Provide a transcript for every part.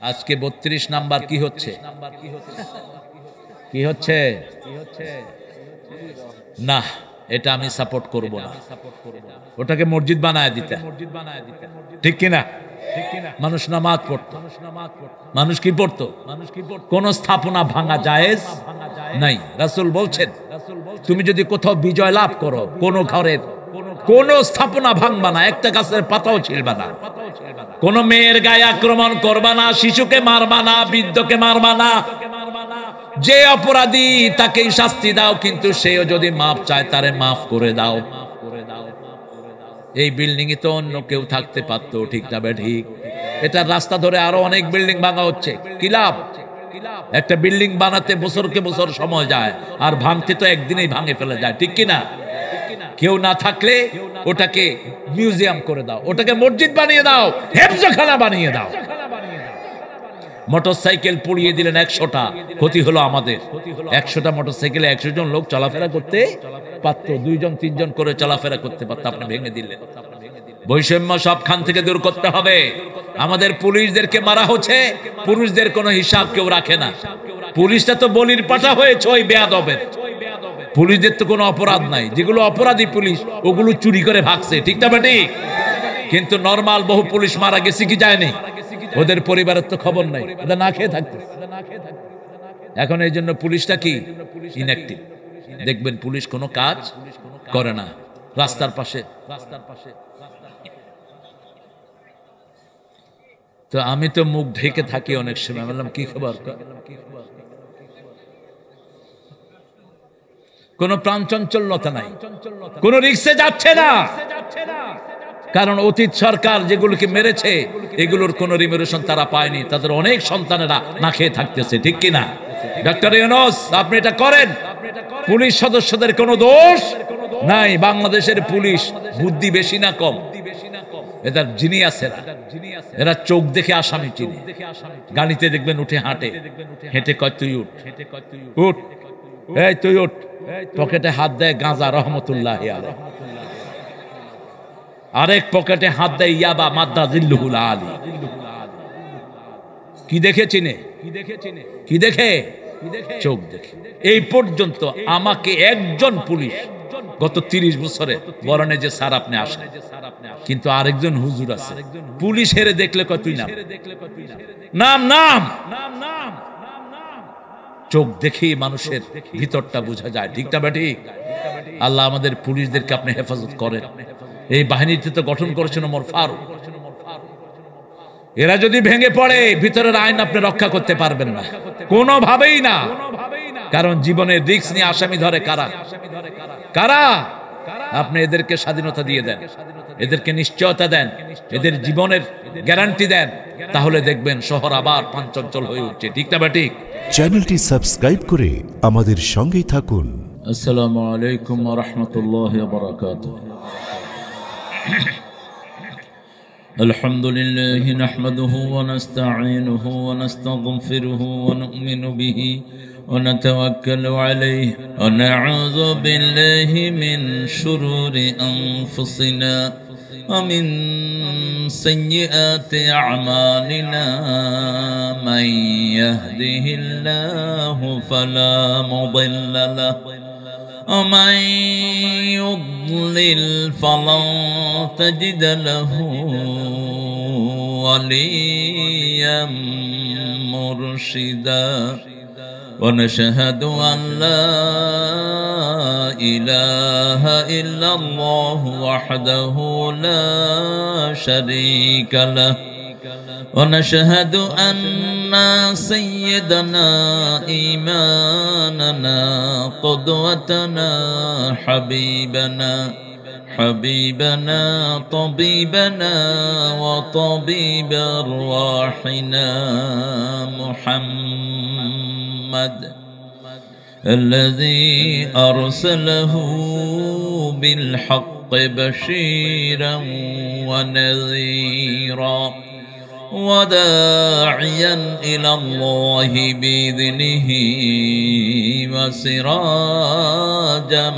আজকে 32 নাম্বার কি হচ্ছে কি হচ্ছে না, এটা আমি সাপোর্ট করব না। ওটাকে মসজিদ বানায় দিতে, ঠিক কিনা? মানুষ নামাজ পড়তো, মানুষ কি পড়তো? কোন স্থাপনা ভাঙা জায়েজ নাই। রাসূল বলছেন, তুমি যদি কোথাও বিজয় লাভ করো, কোন ঘরের কোন স্থাপনা ভাঙবা না, একটা গাছের পাতাও ছিলবা না, কোন মেয়ের গায়ে আক্রমণ করবা না, শিশুকে মারবা না, বৃদ্ধকে মারবা না। যে অপরাধী তাকেই শাস্তি দাও, কিন্তু সেও যদি মাফ চায় তারে মাফ করে দাও। এই বিল্ডিং এ তো অন্য কেউ থাকতে পারতো, ঠিক না ঠিক? এটা রাস্তা ধরে আরো অনেক বিল্ডিং ভাঙা হচ্ছে, কি লাভ? একটা বিল্ডিং বানাতে বছরকে বছর সময় যায়, আর ভাঙতে তো একদিনেই ভাঙে ফেলে যায়, ঠিক কিনা? কেউ না থাকলে ওটাকে মিউজিয়াম করে দাও, ওটাকে মসজিদ বানিয়ে দাও, হেফজখানা বানিয়ে দাও। মোটরসাইকেল পুড়িয়ে দিলেন 100টা, ক্ষতি হলো আমাদের। 100টা মোটরসাইকেলে 100 জন লোক চলাফেরা করতে পারত, 2 জন 3 জন করে চলাফেরা করতে পারত, আপনি ভেঙে দিলেন। বৈষম্য সবখান থেকে দূর করতে হবে। আমাদের পুলিশদেরকে মারা হচ্ছে, পুরুষদের কোনো হিসাব কেউ রাখে না। পুলিশটা তো বলির পাঠা হয়েছে ওই বেয়াদবের। পুলিশদের তো কোনো অপরাধ নাই, যেগুলো অপরাধী পুলিশ ওগুলো চুরি করে ভাগছে, ঠিক না ঠিক? কিন্তু নরমাল বহু পুলিশ মারা গেছে কি যায়নি? ওদের পরিবারের তো খবর নাই, ওদের না খেয়ে থাকতে। এখন এই জন্য পুলিশটা কি ইনঅ্যাক্টিভ। দেখবেন পুলিশ কোনো কাজ করে না। রাস্তার পাশে তো আমি তো মুখ ঢেকে থাকি অনেক সময়, বললাম কি খবর, কোন প্রাণচঞ্চলতা নাই, কোন রিক্সে যাচ্ছে না। কারণ অতীত সরকার যেগুলোকে মেরেছে এগুলোর কোন রিমেরেশন তারা পায়নি, তাদের অনেক সন্তানেরা না খেয়ে থাকতেছে, ঠিক কিনা? ডক্টর ইউনূস আপনি এটা করেন, পুলিশ সদস্যদের কোনো দোষ নাই। বাংলাদেশের পুলিশ বুদ্ধি বেশি না কম? এদের জিনিয়াসেরা, এরা চোখ দেখে আসামি চিনে। গাড়িতে দেখবেন উঠে হাঁটে, হেঁটে কয় তুই উঠ, উঠ, এই তুই উঠ, পকেটে হাত দেয় গাঁজা রহমতুল্লাহি আলাইহি, আরেক পকেটে হাত দেয় ইয়াবা মাদ্দা জিল্লুহুল আলী। কি দেখে চিনে? কি দেখে? চোখ দেখে। এই পর্যন্ত আমাকে একজন পুলিশ গত 30 বছরে বরণে যে স্যার আপনি আসেন, কিন্তু আরেকজন হুজুর আছে পুলিশ হেরে দেখলে কয় তুই নাম নাম নাম। চোখ দেখেই মানুষের ভিতরটা বোঝা যায়, ঠিক না ঠিক? আল্লাহ আমাদের পুলিশদেরকে আপনি হেফাজত করেন। এই বাহিনীতে তো গঠন করেছেন ওমর ফারুক। এরা যদি ভেঙে পড়ে ভিতরের আইন আপনি রক্ষা করতে পারবেন না, কোনোভাবেই না। কারণ জীবনের রিস্ক নিয়ে আসামি ধরে কারা? কারা? আপনি এদেরকে স্বাধীনতা দিয়ে দেন, এদেরকে নিশ্চয়তা দেন, এদের জীবনের গ্যারান্টি দেন, তাহলে দেখবেন শহর আবার প্রাণচঞ্চল হয়ে উঠছে, ঠিক না ঠিক? চ্যানেলটি সাবস্ক্রাইব করে আমাদের সঙ্গেই থাকুন। আসসালামু আলাইকুম ওয়া রাহমাতুল্লাহি ওয়া বারাকাতুহু। আলহামদুলিল্লাহি নাহমাদুহু ওয়া নাস্তাঈনুহু ওয়া নাস্তাগফিরুহু ওয়া নু'মিনু বিহি ওয়া নাতাওয়াক্কালু আলাইহি ওয়া নাউযু বিল্লাহি মিন শুরুরি আনফুসিনা ওয়া মিন সাইয়্যাতি আ'মালিনা মান ইয়াহদিহিল্লাহু ফালা মুদিল্লা লাহু ومن يضلل فلن تجد له وليا مرشدا ونشهد أن لا إله إلا الله وحده لا شريك له ونشهد أن سيدنا إمامنا قدوتنا حبيبنا طبيبنا وطبيب أرواحنا محمد الذي أرسله بالحق بشيرا ونذيرا وداعيا إلى الله بإذنه وسراجا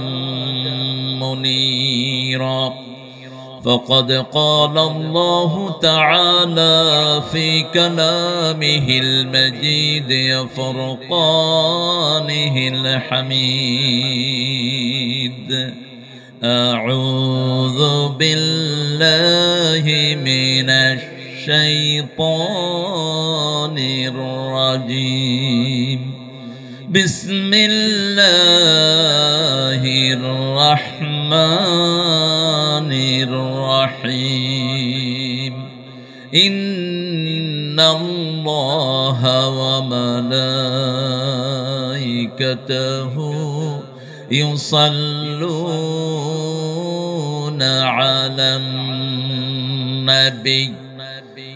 منيرا فقد قال الله تعالى في كلامه المجيد فرقانه الحميد أعوذ بالله من الشيطان الرجيم بسم الله الرحمن الرحيم إن الله وملائكته يصلون على النبي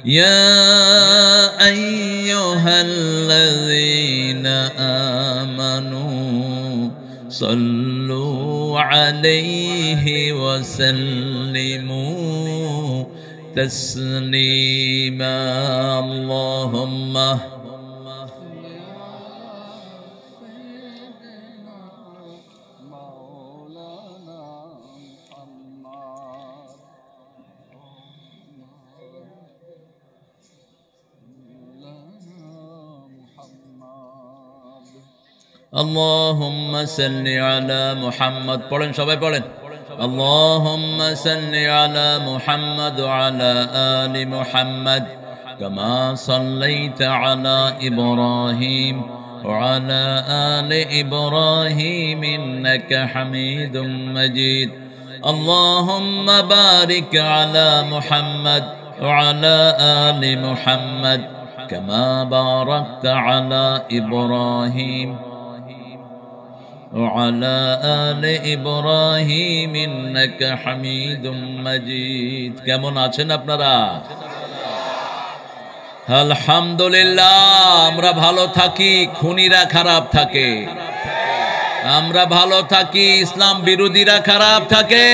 يا أيها الذين آمنوا صلوا عليه وسلموا تسليما اللهم اللهم صل على محمد পড়েন সবাই পড়েন اللهم صل على محمد وعلى آل محمد كما صليت على إبراهيم وعلى آل إبراهيم إنك حميد مجيد اللهم بارك على محمد وعلى آل محمد كما باركت على إبراهيم وعلى آل إبراهيم إنك حميد مجيد কেমন আছেন আপনারা আলহামদুলিল্লাহ আমরা ভালো থাকি খুনিরা খারাপ থাকে আমরা ভালো থাকি ইসলাম বিরোধীরা খারাপ থাকে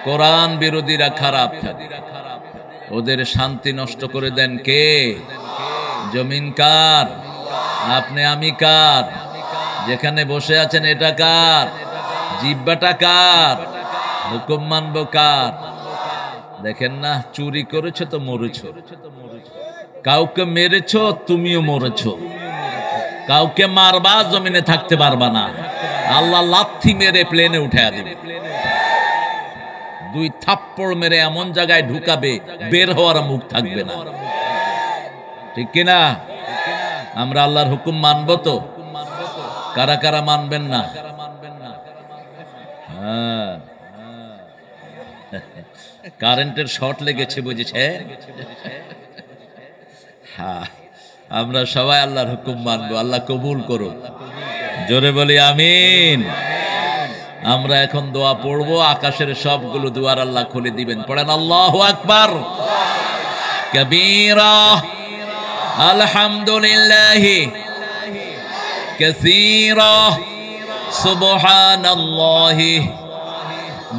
কোরআন বিরোধীরা খারাপ থাকে ওদের শান্তি নষ্ট করে দেন কে জমিন কার আপনি আমি কার যেখানে বসে আছেন এটা কার জিহ্বাটা কার হুকুম মানবো কার দেখেন না চুরি করেছো তো মরেছো কাউকে মেরেছো তুমিও মরেছো কাউকে মারবা জমিনে থাকতে পারবা না আল্লাহ লাথি মেরে প্লেনে উঠায়া দিবে দুই থাপ্পড় মেরে এমন জায়গায় ঢুকাবে বের হওয়ার মুখ থাকবে না ঠিক কিনা আমরা আল্লাহর হুকুম মানবো তো কারা কারা মানবেন না হ্যাঁ কারেন্টের শর্ট লেগেছে বুঝেছে হ্যাঁ আমরা সবাই আল্লাহর হুকুম মানবো আল্লাহ কবুল করুন জোরে বলি আমিন আমরা এখন দোয়া পড়বো আকাশের সবগুলো দুয়ার আল্লাহ খুলে দিবেন পড়েন আল্লাহু আকবার কবীরা আলহামদুলিল্লাহি كثيرا سبحان الله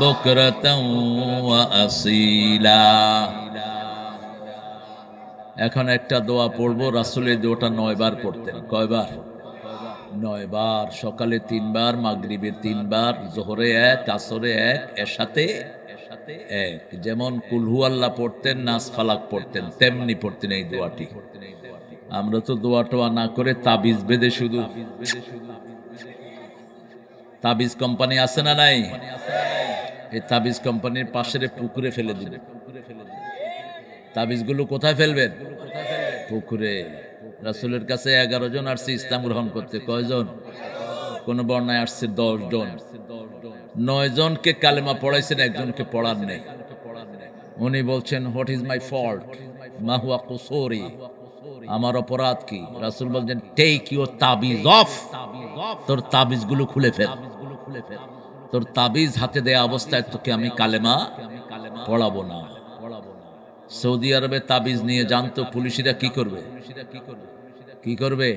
بكرة وأصيلا এখন একটা দোয়া পড়বো রাসূলের দোয়াটা 9 বার পড়তেন কয়বার 9 বার সকালে 3 বার মাগরিবে 3 বার যোহরে 1 আসরে 1 এশাতে 1 যেমন কুল হুয়াল্লাহ পড়তেন নাস ফালাক পড়তেন তেমনি পড়তেন এই দোয়াটি আমরা তো দোয়া টোয়া না করে তাবিজ বেঁধে শুধু তাবিজ কোম্পানি আছে না নাই এই তাবিজ কোম্পানির পাশের পুকুরে ফেলে দিবেন তাবিজগুলো কোথায় ফেলবেন পুকুরে রাসূলের কাছে 11 জন আসছে ইসলাম গ্রহণ করতে কয়জন কোন বর্ণায় আসছে 10 জন 9 জনকে কালেমা পড়াইছেন একজনকে পড়ার নেই উনি বলছেন হোয়াট ইজ মাই ফল্ট মা হুয়া কুসুরি আমার অপরাধ কি রাসূল বলেন টেক ইউর তাবিজ অফ তোর তাবিজগুলো খুলে ফেল তোর তাবিজ হাতে দেয়া অবস্থায় তোকে আমি কালেমা পড়াবো না সৌদি আরবে তাবিজ নিয়ে জানতো পুলিশরা কি করবে কি করবে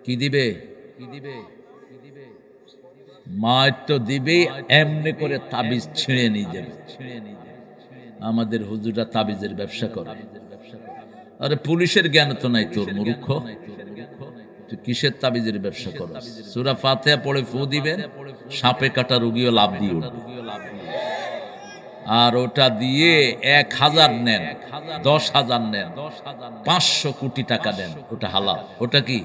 কি দিবে মার তো দিবে এমনি করে তাবিজ ছিঁড়ে নিয়ে যাবে আমাদের হুজুররা তাবিজের ব্যবসা করে আরে পুলিশের জ্ঞান তো নাই তোর মূর্খ তুই কিসের তাবিজের ব্যবসা করস সূরা ফাতিহা পড়ে ফু দিবেন সাপে কাটা রোগীও লাভ দিয়ে উঠবে আর ওটা দিয়ে 1000 নেন, 10,000 নেন, 500 কোটি টাকা দেন, ওটা হালাল। ওটা কি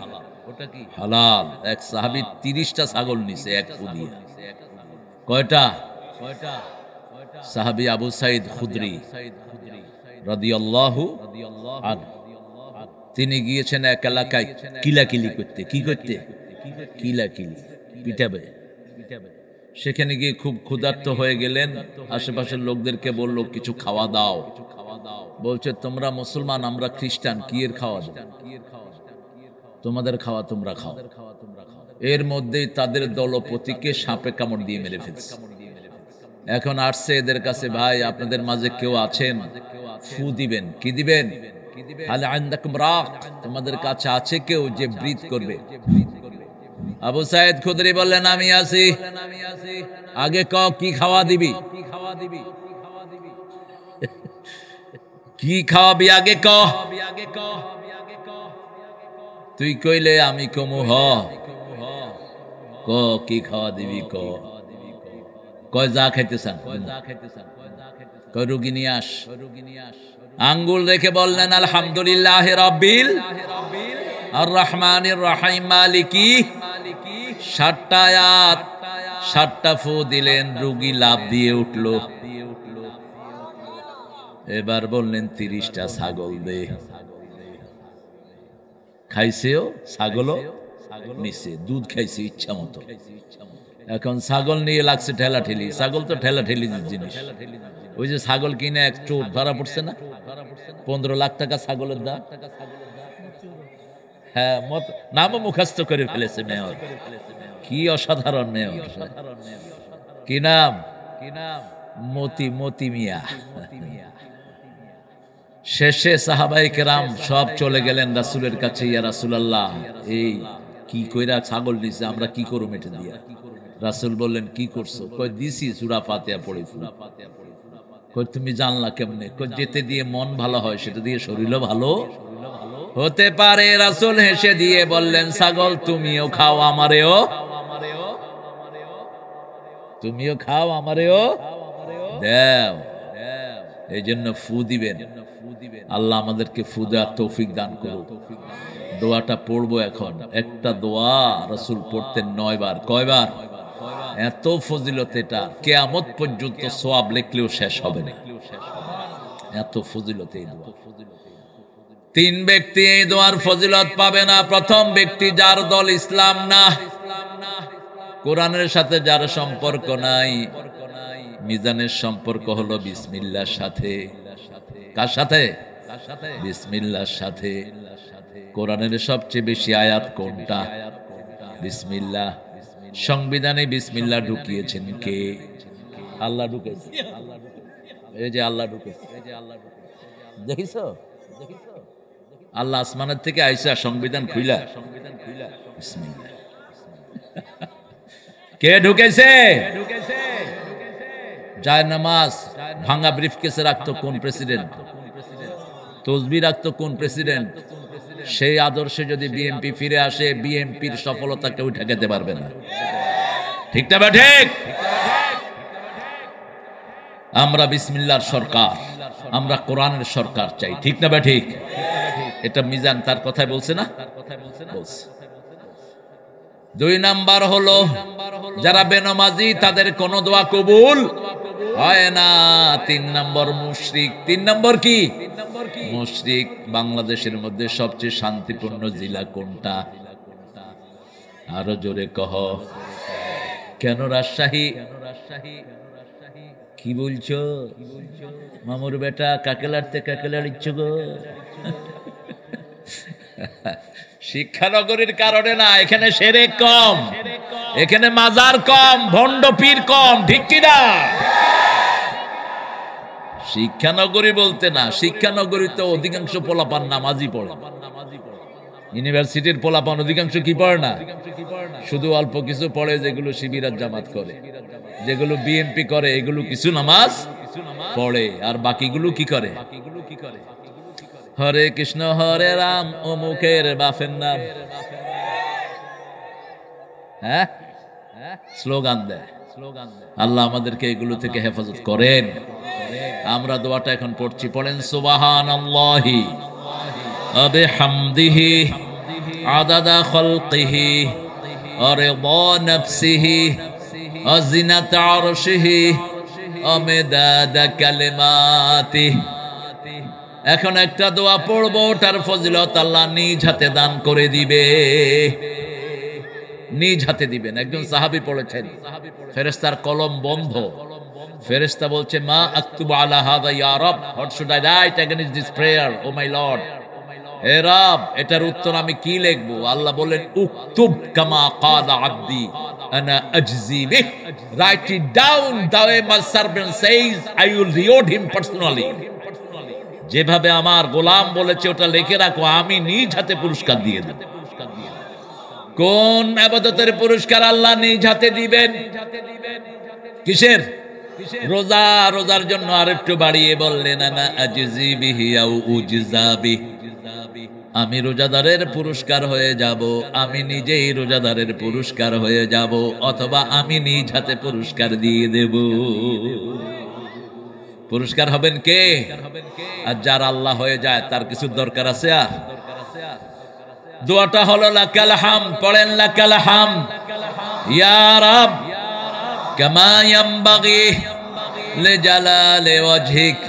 হালাল। এক সাহাবী 30টা ছাগল নিছে এক ফু দিয়ে। কয়টা? সাহাবী আবু সাঈদ খুদরি রাদিয়াল্লাহু আনহু, তিনি গিয়েছেন এক এলাকায় কিলাকিলি করতে। কি করতে? কিলাকিলি, পিটাবে। সেখানে গিয়ে খুব ক্ষুধার্ত হয়ে গেলেন। আশেপাশের লোকদেরকে বলল কিছু খাওয়া দাও। বলছে তোমরা মুসলমান, আমরা খ্রিস্টান, কি এর খাওয়া দাও? তোমাদের খাওয়া তোমরা খাও। এর মধ্যেই তাদের দলপতিকে সাপে কামড় দিয়ে মেরে ফেলছে। এখন আসছে এদের কাছে, ভাই আপনাদের মাঝে কেউ আছেন, ফু দিবেন। কি দিবেন? হাল আনদাকুম রাক, তোমাদের কাছে আছে কেউ যে ব্রিথ করবে? আবু সাঈদ খুদরি বললেন আমি আছি। আগে ক কি খাওয়া দিবি? কি খাওয়াবি আগে ক। তুই কইলে আমি কমু হ। ক কি খাওয়া দিবি ক। কয় যা খাইতে চান। কয় রুগী নিয়ে আস। আঙ্গুল রেখে বললেন আলহামদুলিল্লাহ রাব্বিল আর রহমানির রহিম মালিকি। 7টা আয়াত, 7টা ফু দিলেন, রুগী লাভ দিয়ে উঠল। এবার বললেন 30টা ছাগল দে। খাইছেও, ছাগলও নিছে, দুধ খাইছে ইচ্ছা মতো। এখন ছাগল নিয়ে লাগছে ঠেলাঠেলি। ছাগল তো ঠেলাঠেলি জিনিস। ওই যে ছাগল কিনে এক চোর ধরা পড়ছে না, 15 লাখ টাকা ছাগলের দাম। হ্যাঁ, নামও মুখস্থ করে ফেলেছে মেয়র। কি অসাধারণ মেয়র! কি নাম? মতি মিয়া। শেষে সাহাবায়ে কেরাম সব চলে গেলেন রাসূলের কাছে। ইয়া রাসূলুল্লাহ, এই কি কইরা ছাগল নিছে, আমরা কি করব এটা দিয়া? রাসূল বললেন কি করছো? কই দিছি সূরা ফাতিহা পড়েছি। কই তুমি জানলা কেমনে? কই যেতে দিয়ে মন ভালো হয়, সেটা দিয়ে শরীরও ভালো হতে পারে। রাসূল হেসে দিয়ে বললেন ছাগল তুমিও খাও আমারেও, তুমিও খাও আমারেও দাও। এই জন্য ফু দিবেন। আল্লাহ আমাদেরকে ফু দেওয়ার তৌফিক দান করুন। দোয়াটা পড়বো এখন। একটা দোয়া রাসূল পড়তেন 9 বার। কয়বার? এত ফজিলত, এটা কিয়ামত পর্যন্ত সওয়াব লিখলেও শেষ হবে না, এত ফজিলত এই দোয়া। 3 ব্যক্তি এই দোয়ার ফজিলত পাবে না। প্রথম ব্যক্তি যার দল ইসলাম না, কোরআনের সাথে যার সম্পর্ক নাই। মিজানের সম্পর্ক হলো বিসমিল্লাহর সাথে। কার সাথে? বিসমিল্লাহর সাথে। কোরআনের সবচেয়ে বেশি আয়াত কোনটা? বিসমিল্লাহ। সংবিধানে বিসমিল্লাহ ঢুকিয়েছেন কে? আল্লাহ ঢুকেছে। এই যে আল্লাহ ঢুকেছে, দেখিছো? আল্লাহ আসমানের থেকে আইসা সংবিধান খুইলা বিসমিল্লাহ। কে ঢুকেছে? যায় নামাজ ভাঙা ব্রিফকেসে রাখতো কোন প্রেসিডেন্ট? তসবিহ রাখতো কোন প্রেসিডেন্ট? সেই আদর্শে যদি বিএনপি ফিরে আসে, বিএনপির সফলতা কেউ ঠেকাতে পারবে না। ঠিক না? ঠিক। আমরা বিসমিল্লাহর সরকার, আমরা কোরআনের সরকার চাই। ঠিক না? ঠিক। এটা মিজান তার কথাই বলছে না? বলছে। 2 নাম্বার হলো যারা বেনামাজি, তাদের কোনো দোয়া কবুল হয় না। 3 নম্বর মুশরিক। 3 নম্বর কি? মুশরিক। বাংলাদেশের মধ্যে সবচেয়ে শান্তিপূর্ণ জেলা কোনটা? আরো জোরে কহ। কেন রাজশাহী? কি বলছো মামুর বেটা? কাকেলারতে কাকেলার ইচ্ছ গো। শিক্ষানগরীর কারণে না, এখানে শিরক কম, এখানে মাজার কম, ভণ্ড পীর কম। ঠিক কি না? শিক্ষানগরী বলতে না, শিক্ষানগরীতে অধিকাংশ পোলাপান নামাজি পড়ে। ইউনিভার্সিটির পোলাপান অধিকাংশ কি পড়ে না? শুধু অল্প কিছু পড়ে, যেগুলো শিবির আর জামাত করে, যেগুলো বিএনপি করে, এগুলো কিছু নামাজ পড়ে। আর বাকিগুলো কি করে? হরে কৃষ্ণ হরে রাম, অমুকের বাপের নাম। হ্যাঁ, স্লোগান দেয়। আল্লাহ আমাদেরকে এগুলো থেকে হেফাজত করেন। আমরা দোয়াটা এখন পড়ছি, পড়েন সুবহানাল্লাহি ওয়া বিহামদিহি আদাদা খালকিহি ওয়া রিদা নাফসিহি ওয়া জিনাতা আরশিহি ওয়া মিদাদা কালিমাতিহি। এখন একটা দোয়া পড়বো, ওটার ফজিলত আল্লাহ নিজ হাতে দান করে দিবে, নিজ হাতে দিবেন। একজন সাহাবী পড়েছেন, ফেরেশতার কলম বন্ধ, ফেরেশতা বলছে মা আকতুবু আলা হাযা ইয়া রব, what should I write against this prayer O my Lord. হে রব, এটার উত্তর আমি কি লিখবো? আল্লাহ বলেন উকতুব কামা ক্বালা আবদি আনা আজজি বিহ, right it down the way my servant সেইজ I will reward him personally. যেভাবে আমার গোলাম বলেছে ওটা লিখে রাখো, আমি নিজ হাতে পুরস্কার দিয়ে দেব। কোন ইবাদতের পুরস্কার আল্লাহ নিজ হাতে দিবেন? কিসের? রোজা। রোজার জন্য আরেকটু বাড়িয়ে বললেন আনা আজজি বিহি আও উজজা বিহি, আমি রোজাদারের পুরস্কার হয়ে যাব, আমি নিজেই রোজাদারের পুরস্কার হয়ে যাব, অথবা আমি নিজ হাতে পুরস্কার দিয়ে দেব। পুরস্কার হবেন কে? আর যার আল্লাহ হয়ে যায় তার কিছু দরকার আছে? আর দোয়াটা হলো লাকাল হামদ, পড়েন লাকাল হামদ ইয়া রব কামা ইয়ানবাগি লিজালালি ওয়াজহিক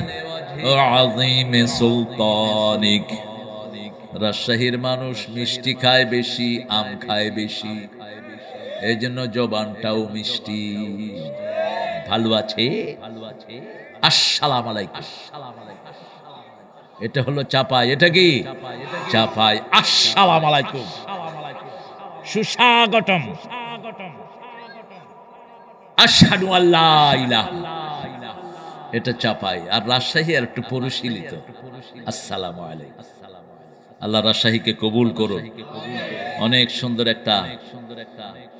ওয়া আযীমি সুলতানিক। রাজশাহীর মানুষ মিষ্টি খায় বেশি, আম খায় বেশি, এই জন্য জবানটাও মিষ্টি। ভালো আছে? আসসালামু আলাইকুম, এটা হলো চাপাই। এটা কি চাপাই? আসসালামু আলাইকুম, সুস্বাগতম, আশহাদু আল্লা ইলাহা, এটা চাপাই। আর রাজশাহী আর একটু পরিশীলিত, আসসালামু আলাইকুম। আল্লাহ রাজশাহীকে কবুল করুন। অনেক সুন্দর একটা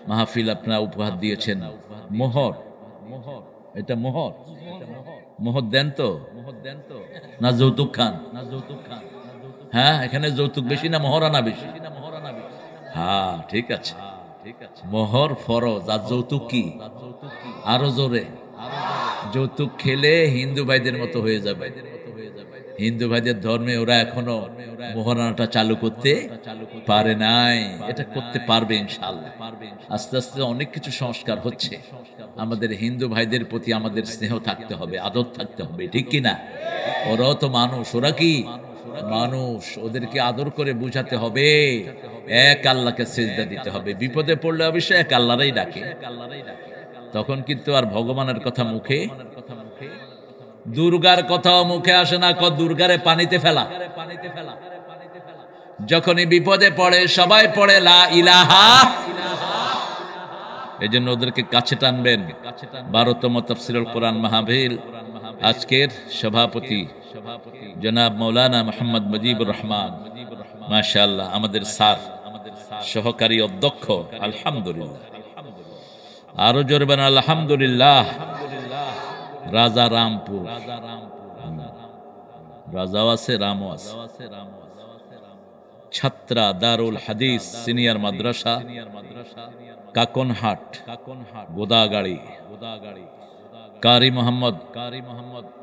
মাহফিল আপনারা উপহার দিয়েছেন। মোহর, এটা মোহর, মোহর দেন তো না যৌতুক খান? হ্যাঁ, এখানে যৌতুক বেশি না মহারানা বেশি? হ্যাঁ, ঠিক আছে, মোহর ফরজ, আর যৌতুক কি? আরো জোরে, যৌতুক খেলে হিন্দু ভাইদের মতো হয়ে যাবে। হিন্দু ভাইদের ধর্মে ওরা এখনো মোহরানাটা চালু করতে পারে নাই, এটা করতে পারবে ইনশাআল্লাহ। আস্তে আস্তে অনেক কিছু সংস্কার হচ্ছে। আমাদের হিন্দু ভাইদের প্রতি আমাদের স্নেহ থাকতে হবে, আদর থাকতে হবে, ঠিক কিনা? ওরাও তো মানুষ, ওরা কি মানুষ, ওদেরকে আদর করে বুঝাতে হবে, এক আল্লাহকে সিজদা দিতে হবে। বিপদে পড়লে অবশ্যই এক আল্লাহরই ডাকে, তখন কিন্তু আর ভগবানের কথা মুখে, দুর্গার কথাও মুখে আসে না। দুর্গারে পানিতে ফেলা, যখনই বিপদে পড়ে সবাই পড়ে লা ইলাহা। এই জন্য ওদেরকে কাছে টানবেন। 12তম তাফসীরুল কোরআন মাহফিল, আজকের সভাপতি জনাব মাওলানা মোহাম্মদ মুজিবুর রহমান, মাশাআল্লাহ, আমাদের স্যার, সহকারী অধ্যক্ষ, আলহামদুলিল্লাহ, আরো জোরবেন আলহামদুলিল্লাহ। রাজা রামপুর, রাজাও আছে, রামও আছে। ছাত্রা দারুল হাদিস সিনিয়র মাদ্রাসা কাকনহাট গোদাগাড়ি, কারি মোহাম্মদ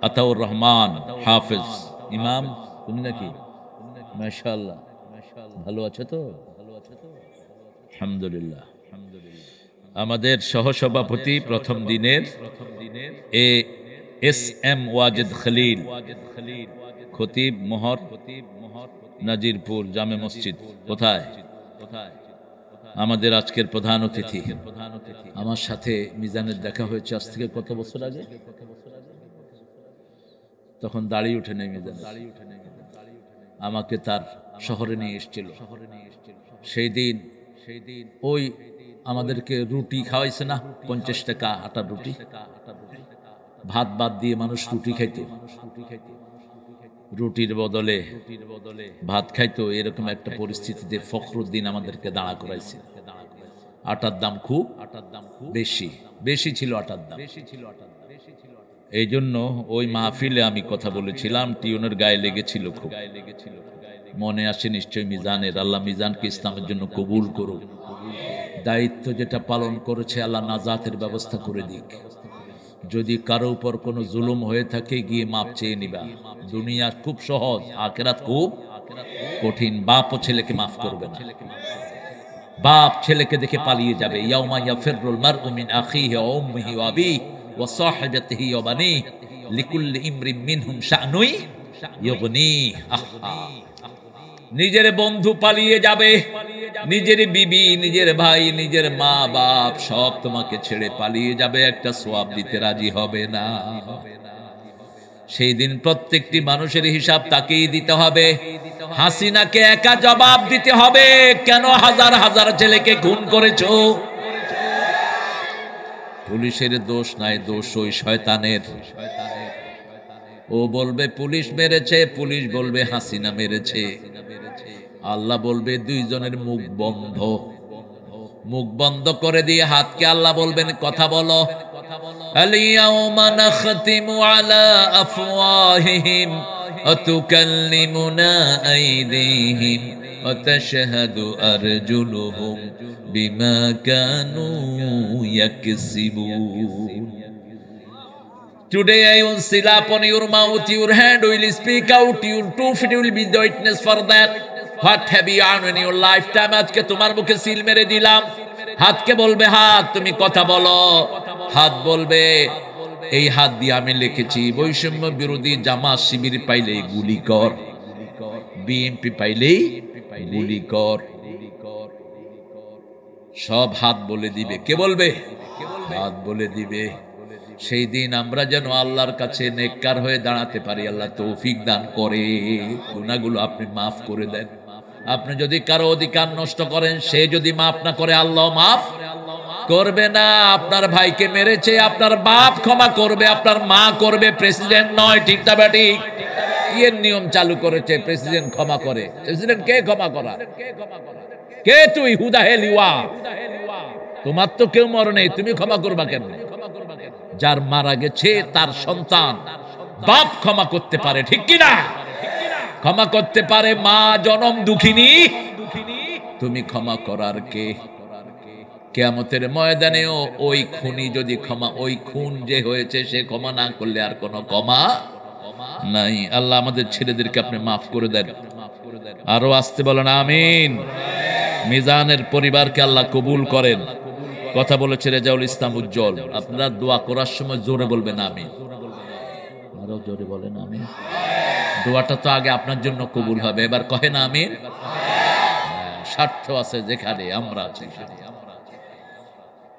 আতাউর রহমান হাফেজ ইমাম, তুমি নাকি? মাশাআল্লাহ, ভালো আছে তো? আলহামদুলিল্লাহ। আমাদের সহসভাপতি প্রথম দিনের এস এম ওয়াজেদ খলিল, খতিব মোহর নাজিরপুর জামে মসজিদ। কোথায়? আমাদের আজকের প্রধান অতিথি। আমার সাথে মিজানের দেখা হয়েছে আজ থেকে কত বছর আগে, তখন দাড়ি উঠে নেই মিজান, আমাকে তার শহরে নিয়ে এসেছিল। সেই দিন ওই আমাদেরকে রুটি খাওয়াইছে না, 50 টাকা আটার রুটি, ভাত বাদ দিয়ে মানুষ রুটি খাইতো, রুটির বদলে ভাত খাইতো। এরকম একটা পরিস্থিতিতে ফখরুদ্দিন আমাদেরকে দাঁড়া করাইছে। আটার দাম খুব বেশি ছিল, আটার দাম। এই জন্য ওই মাহফিলে আমি কথা বলেছিলাম, টিউনের গায়ে লেগেছিল খুব, মনে আসে নিশ্চয় মিজানের। আল্লাহ মিজানকে ইসলামের জন্য কবুল করুক, দায়িত্ব যেটা পালন করেছে আল্লাহ নাজাতের ব্যবস্থা করে দিক। যদি কারো উপর কোনো জুলুম হয়ে থাকে গিয়ে মাপ চেয়ে নিবা। দুনিয়া খুব সহজ, আখিরাত খুব কঠিন। বাপও ছেলেকে মাফ করবে না, বাপ ছেলেকে দেখে পালিয়ে যাবে। ইয়াউমা ইয়াফিরুল মারউ মিন আখিহি ওয়া উম্মিহি ওয়া আবিহি ওয়া সাহিবাতিহি ওয়া বানিহি লিকুল্লি ইমরিন মিনহুম শা'নুন ইউগনিহি। নিজের বন্ধু পালিয়ে যাবে, নিজের বিবি, নিজের ভাই, নিজের মা বাপ সব তোমাকে ছেড়ে পালিয়ে যাবে, একটা সওয়াব দিতে রাজি হবে না। সেই দিন প্রত্যেকটি মানুষের হিসাব তাকেই দিতে হবে। হাসিনাকে একা জবাব দিতে হবে, কেন হাজার হাজার ছেলেকে খুন করেছো? পুলিশের দোষ নাই, দোষ ওই শয়তানের। ও বলবে পুলিশ মেরেছে, পুলিশ বলবে হাসিনা মেরেছে। আল্লাহ বলবে দুইজনের মুখ বন্ধ। মুখ বন্ধ করে দিয়ে হাতকে আল্লাহ বলবেন কথা বলো। আল-ইয়াওমা নাখতিমু আলা আফওয়াহিহিম ওয়া তুকাল্লিমুনা আইদিহিম ওয়া তাশহাদু আরজুলুহুম বিমা Kanu ইয়াকসিবুন। Today I will seal upon your mouth, your hand will speak out, your two feet will be the witness for that. What have you done in your lifetime? আজকে তোমার মুখে সিল মেরে দিলাম। হাতকে বলবে হাত তুমি কথা বলো। হাত বলবে এই হাত দিয়ে আমি লিখেছি বৈষম্য বিরোধী জামাত শিবির পাইলেই গুলি কর, বিএনপি পাইলেই গুলি কর। সব হাত বলে দিবে। কে বলবে? হাত বলে দিবে। সেই দিন আমরা যেন আল্লাহর কাছে নেককার হয়ে দাঁড়াতে পারি। আল্লাহ তৌফিক দান করে। গুনাহগুলো আপনি মাফ করে দেন। আপনি যদি কারো অধিকার নষ্ট করেন, সে যদি মাফ না করে, আল্লাহ মাফ করবে না। আপনার ভাইকে মেরেছে, আপনার বাপ ক্ষমা করবে, আপনার মা করবে, প্রেসিডেন্ট নয়। ঠিক না বেটি? কি এর নিয়ম চালু করেছে? প্রেসিডেন্ট ক্ষমা করে। প্রেসিডেন্ট কে ক্ষমা করা? কে তুই? হু দা হেল ইউ আর? তোমার তো কেউ মরে নেই, তুমি ক্ষমা করবা কেন? যার মারা গেছে তার সন্তান বাপ ক্ষমা করতে পারে, ঠিক কি না? ক্ষমা করতে পারে। মা জনম দুঃখিনী, তুমি ক্ষমা করার কে? কিয়ামতের ময়দানেও ওই খুনি যদি ক্ষমা, ওই খুন যে হয়েছে সে ক্ষমা না করলে আর কোনো ক্ষমা নাই। আল্লাহ আমাদের ছেলেদেরকে আপনি মাফ করে দেন। আরো আসতে বলেন আমিন। মিজানের পরিবারকে আল্লাহ কবুল করেন। কথা বলেছে রেজাউল ইসলাম উজ্জ্বল। আপনারা দোয়া করার সময় জোরে বলবেন আমিন। আরো জোরে বলেন আমিন। দোয়াটা তো আগে আপনার জন্য কবুল হবে, এবার কহেন আমিন। স্বার্থ আছে যেখানে আমরা আছি,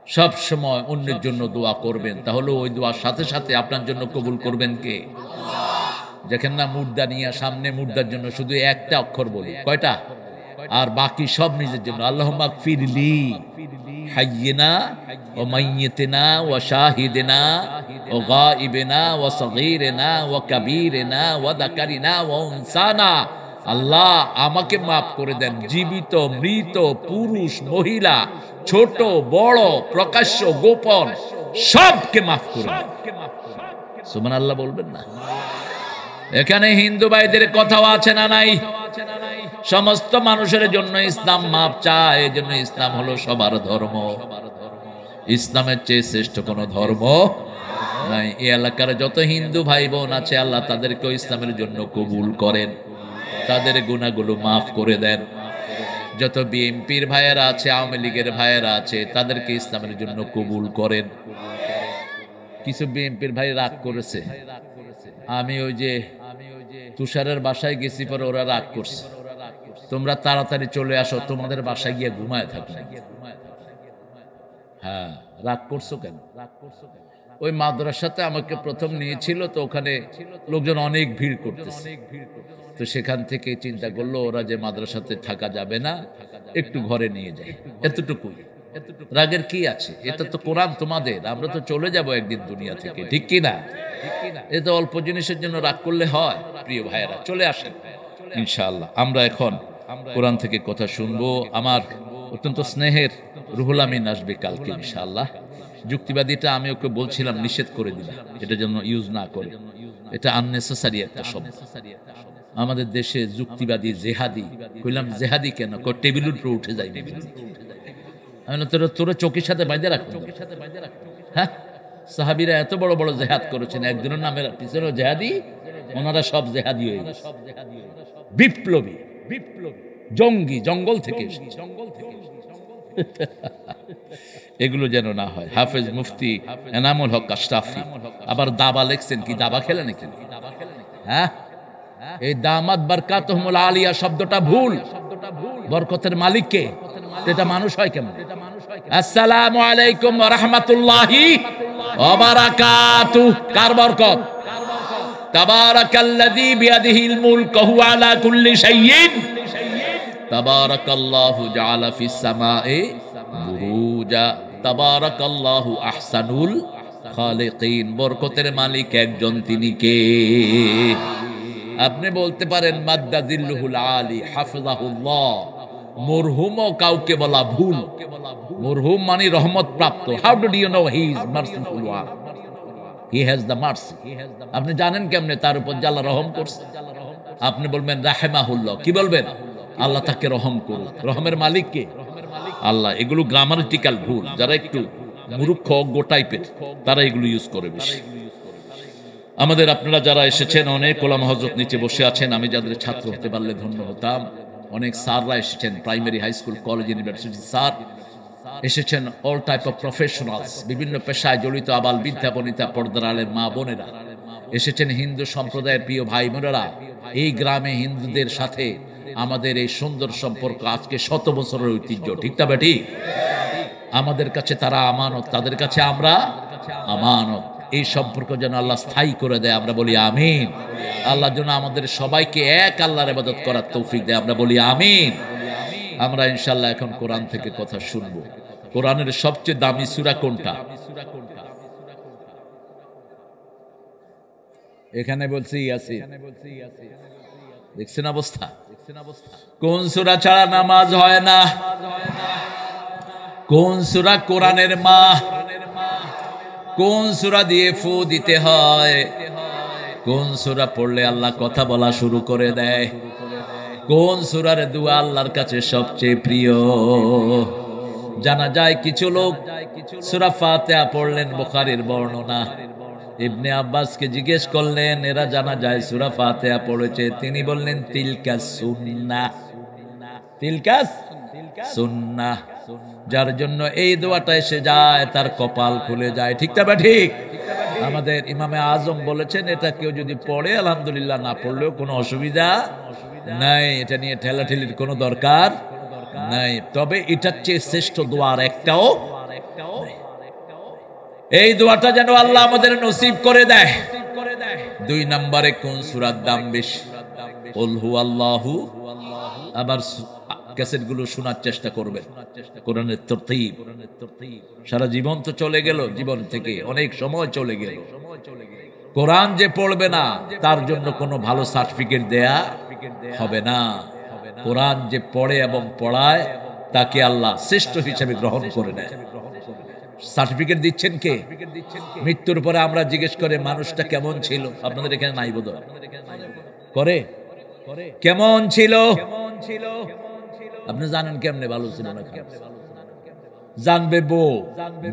সব সময় অন্যের জন্য দোয়া করবেন, তাহলে ওই দোয়ার সাথে সাথে আপনার জন্য কবুল করবেন কে? দেখেন না মুর্দা নিয়ে সামনে, মুর্দার জন্য শুধু একটা অক্ষর বলি, কয়টা? আর বাকি সব নিজের জন্য। আল্লাহুম্মা গফিরলি হাইয়িনা ওয়া মাইয়িতিনা ওয়া শাহিদিনা ওয়া গায়িবিনা ওয়া সগীরিনা ওয়া কাবীরিনা ওয়া যাকারিনা ওয়া উনসানা। আল্লাহ আমাকে মাফ করে দেন, জীবিত মৃত, পুরুষ মহিলা, ছোট বড়, প্রকাশ্য গোপন, সবকে মাফ করে দেন। সুবহানাল্লাহ বলবেন না? এখানে হিন্দু ভাইদের কথাও আছে না নাই? সমস্ত মানুষের জন্য ইসলাম মাপ চায়। এই জন্য ইসলাম হলো সবার ধর্ম। ইসলামের চেয়ে শ্রেষ্ঠ কোনো ধর্ম নাই। এই এলাকার যত হিন্দু ভাই বোন আছে আল্লাহ তাদেরকেও ইসলামের জন্য কবুল করেন, তাদের গুনাহগুলো মাফ করে দেন। যত বিএনপির ভাইয়েরা আছে, আওয়ামী লীগের ভাইয়েরা আছে, তাদেরকে ইসলামের জন্য কবুল করেন। কিছু বিএনপির ভাই রাগ করেছে। আমি ওই যে তুষারের বাসায় গেছি, পরে ওরা রাগ করছে, তোমরা তাড়াতাড়ি চলে আসো, তোমাদের বাসায় গিয়ে ঘুমায় থাকবে। হ্যাঁ, রাগ করছো কেন? ওই মাদ্রাসাতে আমাকে প্রথম নিয়েছিল, তো ওখানে লোকজন অনেক ভিড় করতেছে, তো সেখান থেকে চিন্তা করলো ওরা যে মাদ্রাসাতে থাকা যাবে না, একটু ঘরে নিয়ে যায়। এতটুকুই। রাগের কি আছে? এটা তো কোরআন তোমাদের, আমরা তো চলে যাব একদিন দুনিয়া থেকে, ঠিক কি না? এটা অল্প জিনিসের জন্য রাগ করলে হয়? প্রিয় ভাইয়েরা, চলে আসেন ইনশাআল্লাহ। আমরা এখন কোরআন থেকে কথা শুনবো। আমার অত্যন্ত স্নেহের রুহুল আমিন আসবে কালকে ইনশাআল্লাহ। যুক্তিবাদীটা আমি ওকে বলছিলাম নিষেধ করে দিলাম, এটা যেন ইউজ না করে। এটা আননেসেসারি একটা শব্দ। আমাদের দেশে যুক্তিবাদী, জেহাদি, কইলাম জেহাদি কেন? টেবিলের উপরে উঠে যায়। আমি না তোরা চোখের সাথে বাইরে রাখ। হ্যাঁ, সাহাবীরা এত বড় বড় জেহাদ করেছেন, একজনের নামের পিছনে জেহাদি, ওনারা সব জেহাদি হয়ে গেছে। বিপ্লবী, জঙ্গি, জঙ্গল থেকে এগুলো যেন না হয়। হাফেজ মুফতি এনামুল হক আশরাফি আবার দাবা লেখছেন, কি দাবা খেলে নাকি? হ্যাঁ, এই দামাত বারকাতুহুমুল আলিয়া শব্দটা ভুল। বরকতের মালিক কে? এটা মানুষ হয় কেমন? আসসালামু আলাইকুম ওয়া রাহমাতুল্লাহি ওয়া বারাকাতুহু। কার বরকত? তাবারাকাল্লাযী বিয়াদিহিল মুলক ওয়া হুয়া আলা কুল্লি শাইইন। তাবারাকাল্লাহু জাআলা ফিস সামাই বুরুজা। তাবারাকাল্লাহু আহসানুল খালিকিন। বরকতের মালিক একজন, তিনি কে? আপনি বলতে পারেন মাদ্দা জিল্লুহুল আলী হাফিজাহুল্লাহ। মরহুমও কাউকে বলা ভুল। মরহুম মানে রহমত প্রাপ্ত। How do you know he is merciful one? He has the mercy. আপনি জানেন কেমনে তার উপর যে আল্লাহ রহম করছে? আপনি বলবেন রাহেমাহুল্লাহ। কি বলবেন? আল্লাহ তাকে রহম করুন। রহমের মালিক কে? আল্লাহ। এগুলো গ্রামাটিক্যাল ভুল। যারা একটু মূর্খ অজ্ঞ টাইপের তারা এগুলো ইউজ করে বেশি। আমাদের আপনারা যারা এসেছেন, অনেক ওলামা হযরত নিচে বসে আছেন, আমি যাদের ছাত্র হতে পারলে ধন্য হতাম। অনেক স্যাররা এসেছেন, primary, high school, college, university sir এসেছেন, অল টাইপ অফ প্রফেশনালস, বিভিন্ন পেশায় জড়িত আবাল বৃদ্ধা বনিতা, পর্দার আলের মা বোনেরা এসেছেন, হিন্দু সম্প্রদায়ের প্রিয় ভাই বোনেরা। এই গ্রামে হিন্দুদের সাথে আমাদের এই সুন্দর সম্পর্ক আজকে 100 বছরের ঐতিহ্য। ঠিক না বেটি? আমাদের কাছে তারা আমানত, তাদের কাছে আমরা আমানত। এই সম্পর্ক যেন আল্লাহ স্থায়ী করে দেয়, আমরা বলি আমিন। আল্লাহ যেন আমাদের সবাইকে এক আল্লাহর ইবাদত করার তৌফিক দেয়, আমরা বলি আমিন। আমরা ইনশাআল্লাহ এখন কোরআন থেকে কথা শুনবো। কোরআনের সবচেয়ে দামি সূরা কোনটা? এখানে বলছি ইয়াসিন। দেখছেন অবস্থা? কোন সূরা ছাড়া নামাজ হয় না? কোন সূরা কোরআনের মা? কোন সূরা দিয়ে ফু দিতে হয়? কোন সূরা পড়লে আল্লাহ কথা বলা শুরু করে দেয়? কোন সূরার দোয়া আল্লাহর কাছে সবচেয়ে প্রিয়? জানা যায় কিছু লোক সূরা ফাতিহা পড়লেন, বুখারীর বর্ণনা। ইবনে আব্বাসকে জিজ্ঞেস করলেন, এরা জানা যায় সূরা ফাতিহা পড়েছে। তিনি বললেন তিলকা সুন্নাহ, তিলকা সুন্নাহ। যার জন্য এই দোয়াটা এসে যায় তার কপাল খুলে যায়। ঠিক না? ঠিক। আমাদের ইমামে আজম বলেছেন, এটা কেউ যদি পড়ে আলহামদুলিল্লাহ, না পড়লেও কোনো অসুবিধা নাই। এটা নিয়ে ঠেলাঠেলির কোনো দরকার নাই। তবে এটার চেয়ে শ্রেষ্ঠ দোয়ার একটাও। এই দোয়াটা যেন আল্লাহ আমাদের নসিব করে দেয়। 2 নম্বরে কোন সূরার দাম বেশি? কুল হুয়াল্লাহু। আবার ক্যাসেটগুলো শোনার চেষ্টা করবেন। কোরআনের তরতিব। সারা জীবন তো চলে গেল, জীবন থেকে অনেক সময় চলে গেল। কোরআন যে পড়বে না তার জন্য কোনো ভালো সার্টিফিকেট দেয়া হবে না। কোরআন যে পড়ে এবং পড়ায় তাকে আল্লাহ শ্রেষ্ঠ হিসেবে গ্রহণ করে নেয়। সার্টিফিকেট দিচ্ছেন কে? মৃত্যুর পরে আমরা জিজ্ঞেস করে মানুষটা কেমন ছিল। আপনাদের এখানে নাই বোধ করে? কেমন ছিল? আপনি জানেন কেমনে ভালো ছিল না? জানবে বউ,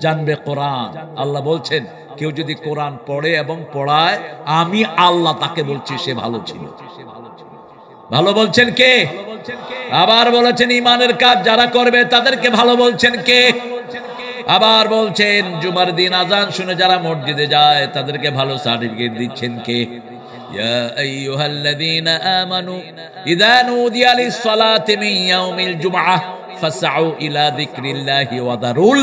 জানবে কোরআন। আল্লাহ বলছেন কেউ যদি কোরআন পড়ে এবং পড়ায়, আমি আল্লাহ তাকে বলছি সে ভালো ছিল। ভালো বলছেন কে? আবার বলেছেন ঈমানের কাজ যারা করবে তাদেরকে ভালো বলছেন কে? আবার বলছেন জুমার দিন আজান শুনে যারা মসজিদে যায় তাদেরকে ভালো সার্টিফিকেট দিচ্ছেন কে? ইয়া আইয়ুহাল্লাযীনা আমানু ইযা নুদিয়া লিস-সালাতি মিন ইয়াউমিল জুমআহ ফাসআউ ইলা যিকরিল্লাহি ওয়া দারুল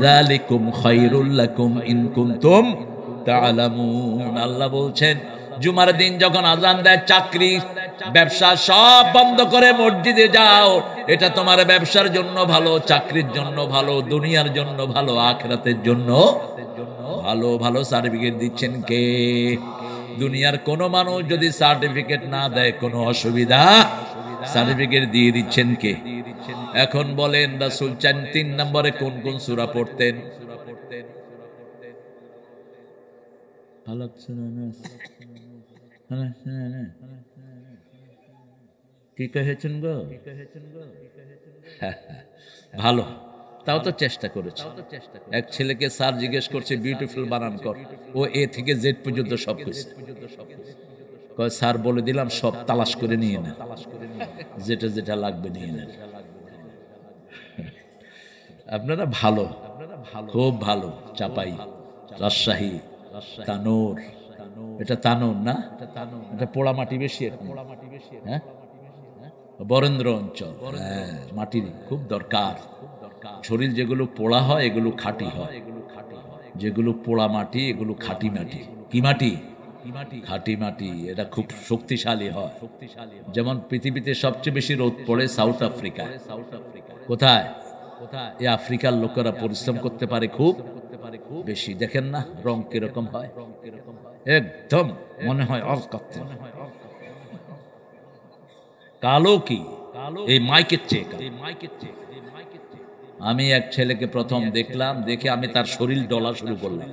যালিকুম খায়রুল লাকুম ইন কুনতুম তা'লামুন। আল্লাহ বলছেন জুমার দিন যখন আজান দেয়, চাকরি ব্যবসা সব বন্ধ করে মসজিদে যাও। এটা তোমার ব্যবসার জন্য ভালো, চাকরির জন্য ভালো, দুনিয়ার জন্য ভালো, আখিরাতের জন্য ভালো। ভালো সার্টিফিকেট দিচ্ছেন কে? দুনিয়ার কোন মানুষ যদি সার্টিফিকেট না দেয় কোনো অসুবিধা, সার্টিফিকেট দিয়ে দিচ্ছেন কে? এখন বলেন রাসূল 3 নম্বরে কোন কোন সূরা পড়তেন? কি কহেছেন গো? ভালো। তাও তো চেষ্টা করেছে। এক ছেলেকে স্যার জিজ্ঞেস করছে বিউটিফুল বানান কর, ও এ থেকে জেড পর্যন্ত সব কিছু কয়, স্যার বলে দিলাম সব তালাশ করে নিয়ে নেন, যেটা যেটা লাগবে নিয়ে নেন। আপনারা ভালো, খুব ভালো। চাপাই, রাজশাহী, তানোর, এটা তানোর না, এটা পোড়ামাটি বেশি, হ্যাঁ বরেন্দ্র অঞ্চল, হ্যাঁ মাটির খুব দরকার। শরীর যেগুলো পোড়া হয় এগুলো খাঁটি হয়, যেগুলো পোড়া মাটি এগুলো খাঁটি মাটি। কি মাটি? খাঁটি মাটি। এটা খুব শক্তিশালী হয়। যেমন পৃথিবীতে সবচেয়ে বেশি রোদ পড়ে সাউথ আফ্রিকা। কোথায়? এই আফ্রিকার লোকেরা পরিশ্রম করতে পারে খুব বেশি। দেখেন না রং কিরকম হয়, একদম মনে হয় কালো, কি এই মাইকের চেয়ে। আমি এক ছেলেকে প্রথম দেখলাম, দেখে আমি তার শরীর ডলা শুরু করলাম।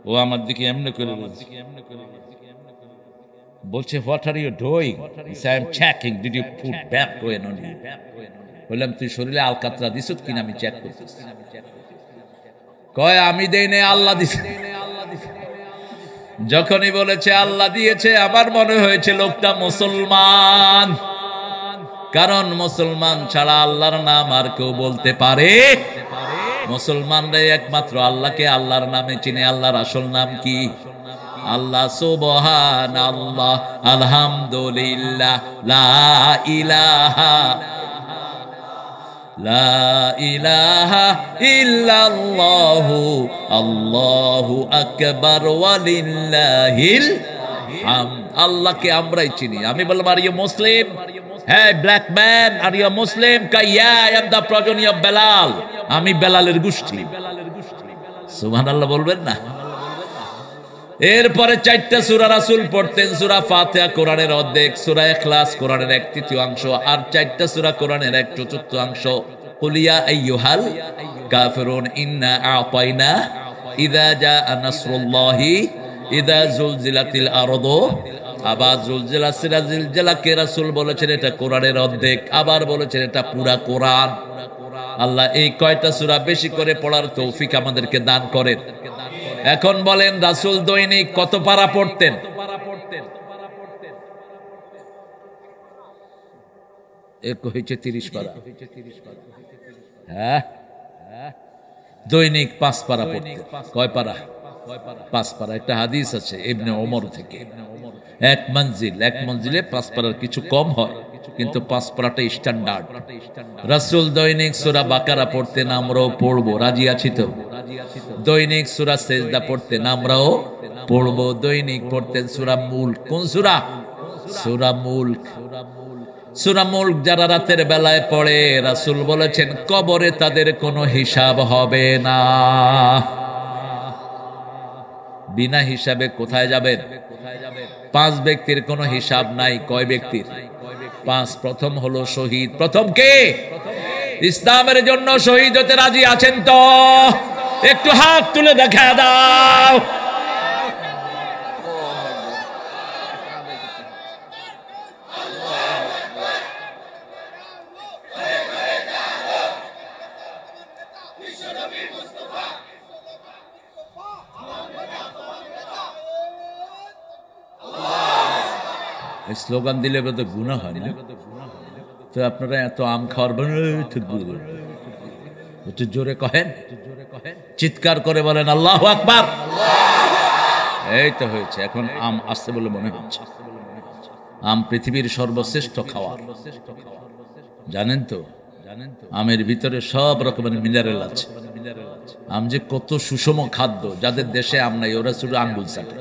ও আমার দিকে এমনি করে বলছে, what are you doing? I am checking, did you put back when on you? বললাম, তুই শরীরে আলকাতরা দিছত কিনা আমি চেক করতেছি। কয়, আমি দেই নাই, আল্লাহ দিছে। যখনই বলেছে আল্লাহ দিয়েছে, আমার মনে হয়েছে লোকটা মুসলমান, কারণ মুসলমান ছাড়া আল্লাহর নাম আর কেউ বলতে পারে? মুসলমানরাই একমাত্র আল্লাহকে আল্লাহর নামে চিনে। আল্লাহর আসল নাম কি? আল্লাহ। সুবহানাল্লাহ, আলহামদুলিল্লাহ, লা ইলাহা ইল্লাল্লাহু, আল্লাহু আকবার, ওয়ালিল্লাহিল হামদ। আল্লাহকে আমরাই চিনি। আমি বললাম, আর ইউ মুসলিম? হ্যাঁ, black man, are you Muslim? কাইয়া, I am the progeny of Bilal. আমি বেলালের গোষ্ঠী। সুবহানাল্লাহ বলবেন না? এরপরে 4টা সূরা রাসূল পড়তেন। সূরা ফাতিহা কোরআনের অর্ধেক, সূরা ইখলাস কোরআনের 1/3, আর 4টা সূরা কোরআনের 1/4। কুল ইয়া আইয়ুহাল কাফিরুন ইন্না আ'তাইনা, ইযা জাআ নাসরুল্লাহি, ইযা জুলজিলাতিল আরদু। আবার জিলজিলাকে রাসূল বলেছেন এটা কোরআনের অর্ধেক, আবার বলেছেন এটা পুরা কোরআন। আল্লাহ এই কয়টা সূরা বেশি করে পড়ার তৌফিক আমাদেরকে দান করেন। এখন বলেন, রাসূল দৈনিক কত পারা পড়তেন? এক হয়েছে 30 পারা। হ্যাঁ, দৈনিক 5 পারা পড়তেন। কয় পারা? 5 পারা। একটা হাদিস আছে ইবনে ওমর থেকে, এক মঞ্জিলে 5 পারার কিছু কম হয়, কিন্তু 5 পারাটা স্ট্যান্ডার্ড। রাসূল দৈনিক সূরা বাকারা পড়তেন, আমরাও পড়বো। রাজি আছি তো? দৈনিক সূরা সেজদা পড়তেন, আমরাও পড়বো। দৈনিক পড়তেন সূরা মুলক। কোন সূরা? সূরা মুলক। সূরা মুলক যারা রাতের বেলায় পড়ে, রাসূল বলেছেন কবরে তাদের কোনো হিসাব হবে না। বিনা হিসাবে কোথায় যাবেন? 5 ব্যক্তির কোনো হিসাব নাই। কয় ব্যক্তির? 5। প্রথম হলো শহীদ। প্রথম কে? ইসলামের জন্য শহীদ হতে রাজি আছেন তো? একটু হাত তুলে দেখা দাও। স্লোগান দিলে তো গুনাহ হয় না? তো আপনারা এত আম খাওয়ার একটু জোরে কহেন, চিৎকার করে বলেন আল্লাহু আকবার। এই তো হয়েছে। এখন আম আসছে বলে মনে হচ্ছে। আম পৃথিবীর সর্বশ্রেষ্ঠ খাবার, জানেন তো? আমের ভিতরে সব রকমের মিনারেল আছে। আম যে কত সুষম খাদ্য, যাদের দেশে আম নাই ওরা শুধু আঙ্গুল চাটে।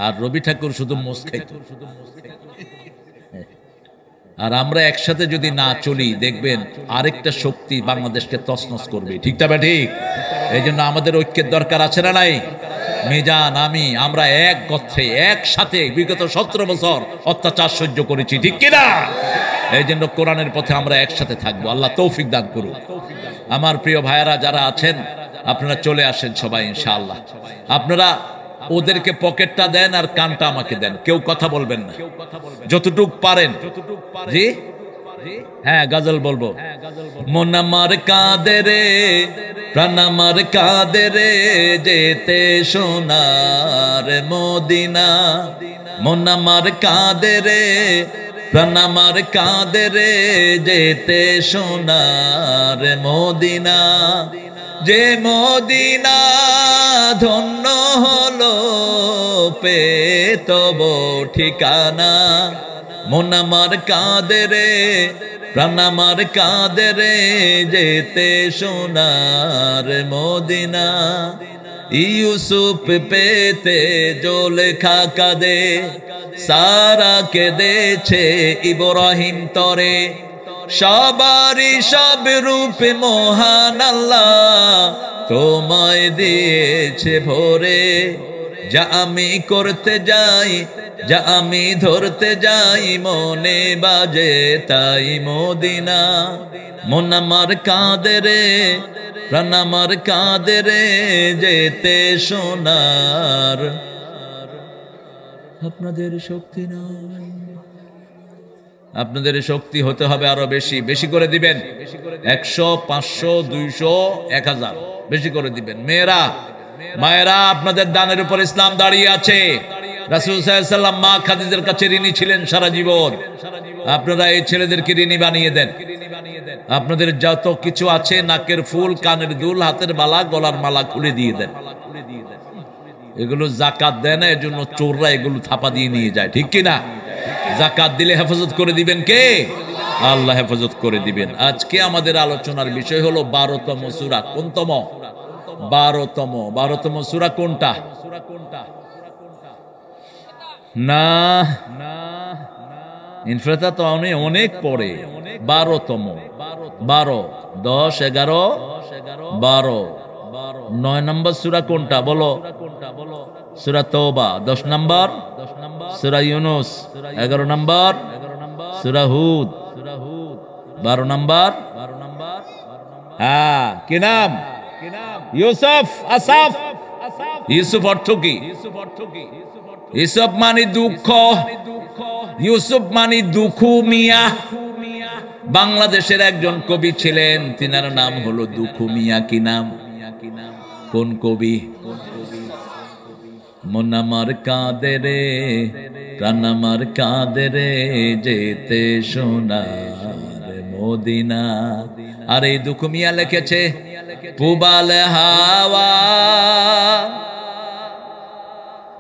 আর রবি ঠাকুর শুধু মোষ খাইত। আর আমরা একসাথে যদি না চলি, দেখবেন আরেকটা শক্তি বাংলাদেশকে তছনছ করবে। ঠিকটা বা ঠিক? এই জন্য আমাদের ঐক্যের দরকার আছে না নাই? মিজান, আমরা এক গত্রে একসাথে বিগত 17 বছর অত্যাচার সহ্য করেছি, ঠিক কিনা? এই জন্য কোরআনের পথে আমরা একসাথে থাকবো। আল্লাহ তৌফিক দান করুন। আমার প্রিয় ভাইয়েরা যারা আছেন, আপনারা চলে আসেন সবাই ইনশাআল্লাহ। আপনারা ওদেরকে পকেটটা দেন আর কানটা আমাকে দেন। কেউ কথা বলবেন না, যতটুক পারেন। জি, হ্যাঁ গজল বলবো। মন আমার কাঁদে রে, প্রাণ আমার কাঁদে রে, যেতে সোনার মদিনা। মন আমার কাঁদে রে, প্রাণ আমার কাঁদে রে, যেতে সোনার মদিনা। যে মদিনা ধন্য হলো পেয়ে তব ঠিকানা। মন আমার কাঁদে রে, প্রাণ আমার কাঁদে রে, যেতে সোনার মদিনা। ইউসুফ পেতে জোলেখা কাঁদে, সারা কেঁদেছে ইব্রাহিম তরে। সবারই সব রূপে মহান আল্লাহ তোমায় দিয়েছে ভরে। যা আমি করতে যাই, যা আমি ধরতে যাই, মনে বাজে তাই মদিনা। মন আমার কাঁদে রে, প্রাণ আমার কাঁদে রে, যেতে সোনার। আপনাদের শক্তি নাই, আপনাদের শক্তি হতে হবে আরো বেশি। বেশি করে দিবেন, 100, 500, 200, 1000 বেশি করে দিবেন। মেয়েরা, মায়েরা, আপনাদের দানের উপর ইসলাম দাঁড়িয়ে আছে। রাসূল সাল্লাল্লাহু আলাইহি ওয়াসাল্লাম মা খাদিজার কাছে ঋণী ছিলেন সারা জীবন। আপনারা এই ছেলেদেরকে ঋণী বানিয়ে দেন। আপনাদের যত কিছু আছে, নাকের ফুল, কানের দুল, হাতের বালা, গলার মালা খুলে দিয়ে দেন। এগুলো জাকাত দেয় না, এজন্য চোররা এগুলো থাপা দিয়ে নিয়ে যায়, ঠিক কিনা? জাকাত দিলে হেফাজত করে দিবেন কে? আল্লাহ হেফাজত করে দিবেন। আজকে আমাদের আলোচনার বিষয় হলো 12তম সূরা। কোনতম? 12তম সূরা কোনটা? না, ইনফিতার তো অনেক পরে। 12তম, 12, 10, 11, 12, 9 নম্বর সূরা কোনটা বলো? সূরা তওবা। 10 নম্বর সূরা ইউনূস। 11 নম্বর সূরা হুদ। 12 নম্বর, হ্যাঁ কি নাম? ইউসুফ। আসাফ। ইউসুফ অর্থ কি? ইউসুফ মানে দুঃখ, ইউসুফ মানে দুখু মিয়া। বাংলাদেশের একজন কবি ছিলেন, তিনার নাম হলো দুখু মিয়া। কি নাম? কোন কবি? মন আমার কাঁদে রে, প্রাণ আমার কাঁদে রে, যেতে সোনার মদিনা। আর এই দুখু মিয়া লিখেছে পুবাল হাওয়া।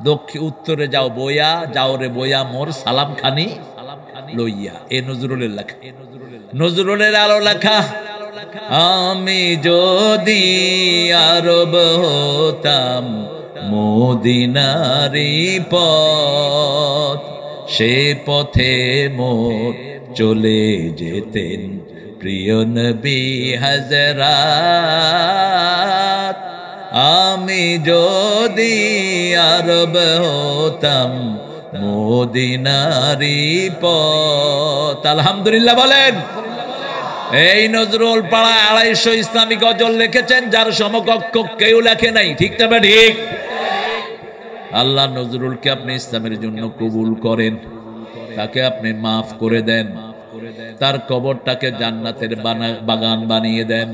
দক্ষিণ উত্তরে যাও বইয়া, যাও রে বইয়া মোর সালাম খানি লইয়া। এ নজরুলের লেখা, নজরুলের আলো লেখা। আমি যদি আরব হতাম, মদিনারি পথ, সে পথে মোর চলে যেতেন প্রিয় নবী হযরত। আমি যদি আরব হতাম, মদিনারি পথ। আলহামদুলিল্লাহ বলেন। এই নজরুল পাড়ায় 250 ইসলামী গজল লিখেছেন, যার সমকক্ষ কেউ লেখে নাই, ঠিক তবে ঠিক? আল্লাহ নজরুলকে আপনি ইসলামের জন্য কবুল করেন, তাকে আপনি মাফ করে দেন, তার কবরটাকে জান্নাতের বাগান বানিয়ে দেন।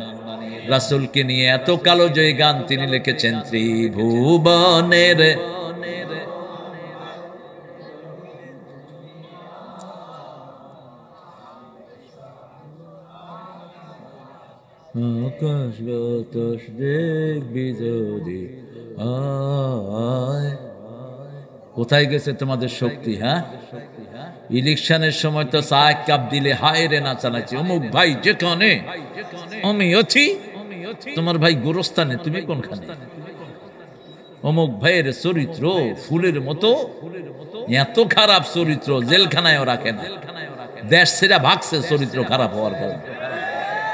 রাসূলকে নিয়ে এত কালো জয়ী গান তিনি লিখেছেন। ত্রিভুবনের আকাশ বাতাস দেখবি যদি আয়। কোথায় গেছে তোমাদের শক্তি? হ্যাঁ, ইলেকশনের সময় তো চা 1 কাপ দিলে হায় রে নাচানাচি। অমুক ভাই যেখানে, আমি আছি। তোমার ভাই গোরস্থানে, তুমি কোনখানে? অমুক ভাইয়ের চরিত্র ফুলের মতো, এত খারাপ চরিত্র জেলখানায়ও রাখে না, দেশ ছেড়ে ভাগছে চরিত্র খারাপ হওয়ার কারণে,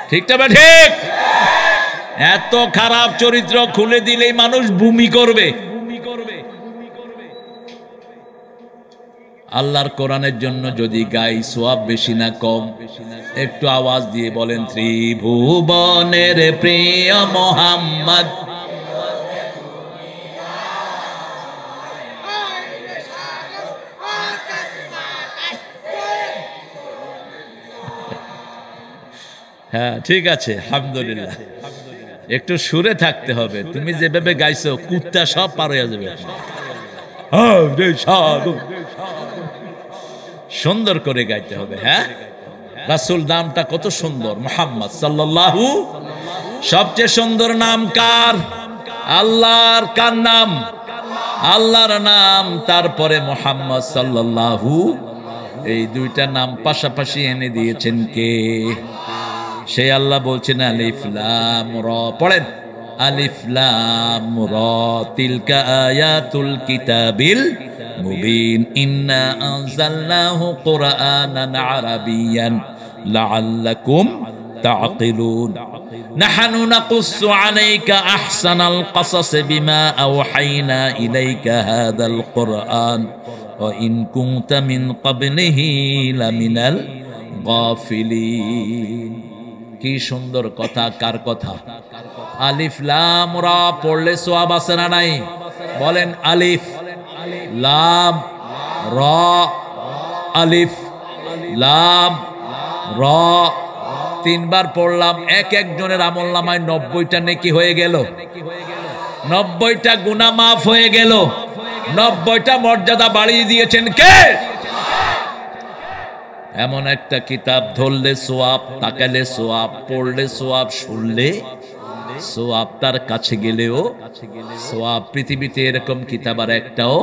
ঠিক না ঠিক? এত খারাপ চরিত্র খুলে দিলেই মানুষ ভূমি করবে। আল্লাহর কোরআনের জন্য যদি গাই, সওয়াব বেশি না কম? একটু আওয়াজ দিয়ে বলেন, ত্রিভুবনের প্রিয় মোহাম্মদ। হ্যাঁ ঠিক আছে, আলহামদুলিল্লাহ। একটু সুরে থাকতে হবে, তুমি যেভাবে গাইছো কুত্তা সব পার হয়ে যাবে। সুন্দর করে গাইতে হবে। হ্যাঁ, রাসূল নামটা কত সুন্দর, মুহাম্মদ সাল্লাল্লাহু। সবচেয়ে সুন্দর নাম কার? আল্লাহর। কার নাম? আল্লাহর নাম, তারপরে মুহাম্মদ সাল্লাল্লাহু। এই দুইটা নাম পাশাপাশি এনে দিয়েছেন কে? সেই আল্লাহ বলছেন আলিফ লাম র। পড়েন, আলিফ লাম র, তিলকা আয়াতুল কিতাবিল মুবিন, ইন্না আনজালনাহু কুরআনান আরাবিয়ান লাআল্লাকুম তাআকিলুন। নাহনু নাকুসসু আলাইকা আহসানাল কাসাস বিমা আওহাইনা ইলাইকা হাযাল কুরআন ওয়া ইন কুনতা মিন ক্বাবলিহি লামিনাল গাফিলিন। কি সুন্দর কথা! কার কথা? আলিফ লাম রা পড়লে সওয়াব আছে না নাই? বলেন, আলিফ লাম রা, আলিফ লাম রা। তিনবার পড়লাম, এক একজনের আমলনামায় 90টা নেকি হয়ে গেল, 90টা গুনাহ মাফ হয়ে গেল, 90টা মর্যাদা বাড়িয়ে দিয়েছেন কে? এমন একটা কিতাব ধরলে সোয়াব, তাকালে সোয়াব, পড়লে সোয়াব, শুনলে সোয়াব, তার কাছে গেলেও সোয়াব। পৃথিবীতে এরকম কিতাব আর একটাও